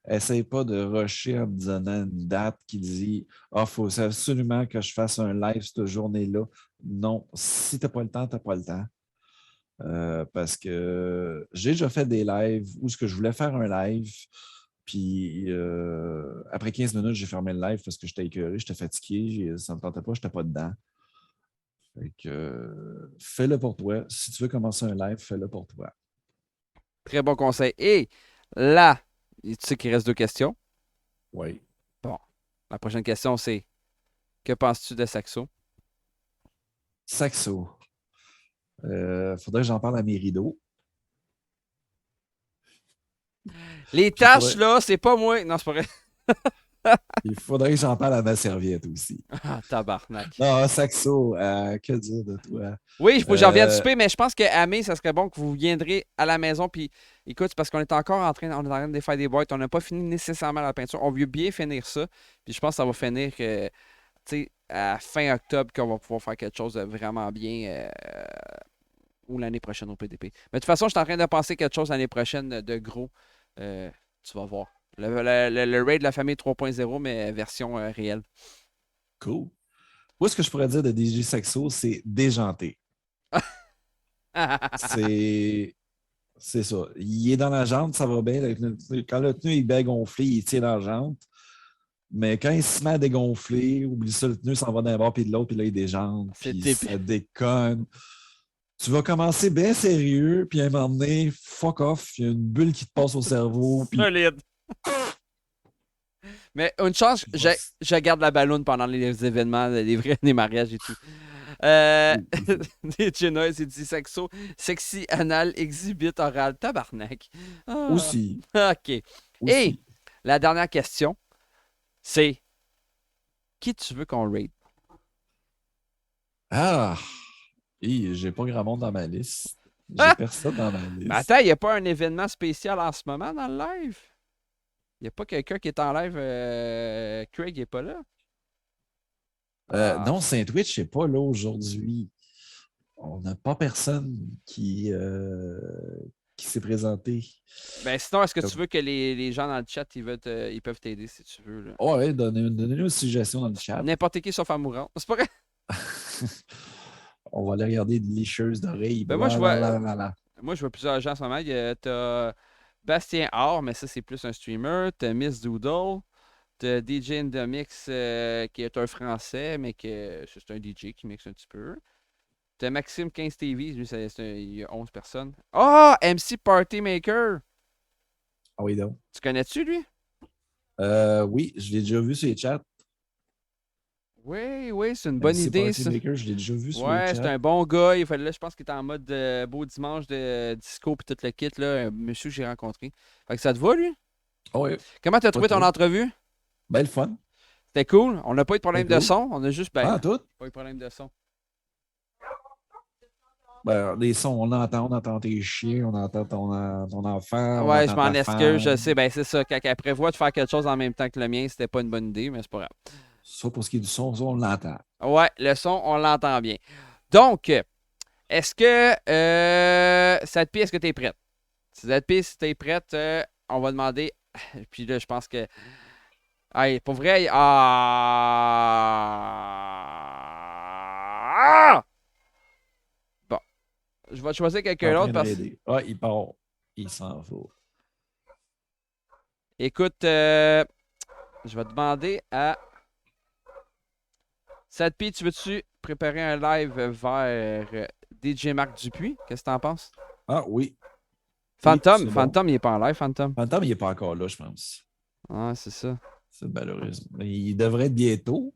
Essaye pas de rusher en me donnant une date qui dit « Ah, il faut absolument que je fasse un live cette journée-là. » Non, si tu n'as pas le temps, tu n'as pas le temps. Parce que j'ai déjà fait des lives où ce que je voulais faire un live, puis après 15 minutes, j'ai fermé le live parce que j'étais écœuré, j'étais fatigué, ça ne me tentait pas, je n'étais pas dedans. Fait que fais-le pour toi. Si tu veux commencer un live, fais-le pour toi. Très bon conseil. Et là, tu sais qu'il reste 2 questions. Oui. Bon. La prochaine question, c'est que penses-tu de Saxo? Saxo. Faudrait que j'en parle à mes rideaux. Les tâches, là, c'est pas moi. Non, c'est pas vrai. Il faudrait que j'en parle à ma serviette aussi. Ah, tabarnak. Non, Saxo, que dire de toi? Oui, il faut que j'en vienne souper, mais je pense qu'à mai, ça serait bon que vous viendrez à la maison. Puis, écoute, c'est parce qu'on est encore en train de faire des boîtes. On n'a pas fini nécessairement la peinture. On veut bien finir ça. Puis, je pense que ça va finir à fin octobre qu'on va pouvoir faire quelque chose de vraiment bien. Ou l'année prochaine au PDP. Mais de toute façon, je suis en train de penser quelque chose l'année prochaine de gros. Tu vas voir. Le raid de la famille 3.0, mais version réelle. Cool. Moi, ce que je pourrais dire de DJ Saxo, c'est déjanté. C'est ça. Il est dans la jante, ça va bien. Quand le pneu est bien gonflé, il tient dans la jante. Mais quand il se met à dégonfler, oublie ça, le pneu s'en va d'un bord puis de l'autre, puis là, il déjante. Puis ça déconne. Tu vas commencer bien sérieux, puis à un moment donné, fuck off, il y a une bulle qui te passe au cerveau. Puis... Solide. Mais une chance, je garde la balloune pendant les événements, les mariages et tout. DJ Noise, il dit Saxo, sexy, anal, exhibit, oral, tabarnak. Ah. Aussi. OK. Aussi. Et la dernière question, c'est qui tu veux qu'on raid? Ah! J'ai pas grand monde dans ma liste. J'ai personne dans ma liste. Mais attends, il n'y a pas un événement spécial en ce moment dans le live? Il n'y a pas quelqu'un qui est en live? Craig n'est pas là? Non, Saint-Twitch n'est pas là aujourd'hui. On n'a pas personne qui s'est présenté. Ben sinon, est-ce que tu veux que les gens dans le chat, ils peuvent t'aider si tu veux? Là? Ouais, donnez-nous une suggestion dans le chat. N'importe qui sauf Amourant. C'est pas vrai? On va aller regarder des licheuses d'oreilles. Ben moi, je vois plusieurs gens en ce moment. T'as Bastien Or, mais ça, c'est plus un streamer. T'as Miss Doodle. T'as DJ in the Mix, qui est un Français, mais que c'est un DJ qui mixe un petit peu. T'as Maxime 15 TV, lui, il y a 11 personnes. Ah! Oh, MC Party Maker! Ah oui, donc. Tu connais-tu, lui? Oui, je l'ai déjà vu sur les chats. Oui, c'est une bonne idée. Party Maker, je l'ai déjà vu sur les ouais, chats. c'est un bon gars. Là, je pense qu'il est en mode beau dimanche de disco et tout le kit, là, un monsieur que j'ai rencontré. Fait que ça te va, lui? Oh, oui. Comment t'as trouvé ton entrevue? Ben, le fun. C'était cool. On n'a pas eu de problème de son. On a juste tout. Pas eu de problème de son. Ben, les sons, on entend tes chiens, on entend ton enfant. Ouais, je m'en excuse, je sais. Ben, c'est ça. Quand elle prévoit de faire quelque chose en même temps que le mien, c'était pas une bonne idée, mais c'est pas grave. Ça, pour ce qui est du son, ça, on l'entend. Ouais, le son, on l'entend bien. Donc, est-ce que Sadpi, est-ce que tu es prête? Sadpi, si tu es prête, on va demander. Puis là, je pense que. Hey, pour vrai. Bon. Je vais choisir quelqu'un d'autre parce que. Ah, il part. Il s'en va. Écoute, je vais demander à Sadpi, tu veux-tu préparer un live vers DJ Marc Dupuis? Qu'est-ce que t'en penses? Ah oui. Phantom, Oui, c'est Phantom, il est pas en live, Phantom. Phantom, il n'est pas encore là, je pense. Ah, c'est ça. C'est malheureux. Il devrait être bientôt.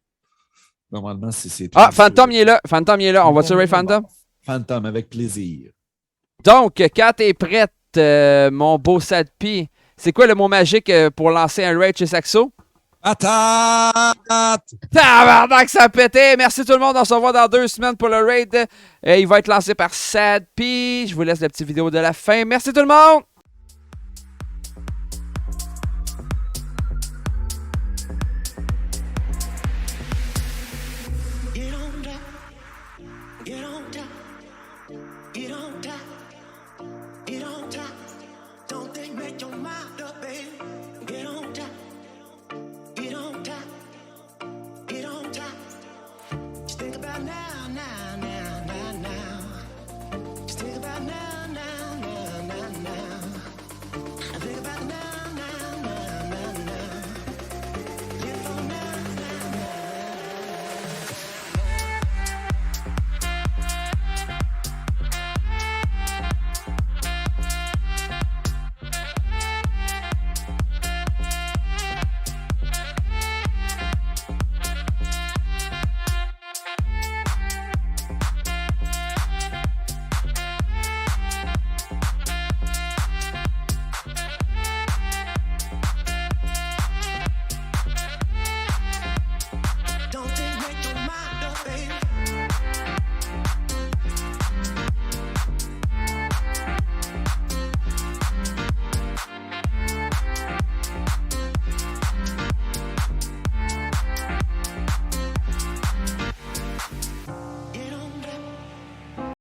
Normalement, c'est Ah, Phantom, il est là. Phantom, il est là. On va tuer Phantom? Phantom, avec plaisir. Donc, quand t'es prête, mon beau Sadpi, c'est quoi le mot magique pour lancer un raid chez Saxo? Patate! Tabarnak, ça a pété! Merci tout le monde, on se revoit dans 2 semaines pour le raid. Il va être lancé par Sadpi. Je vous laisse la petite vidéo de la fin. Merci tout le monde!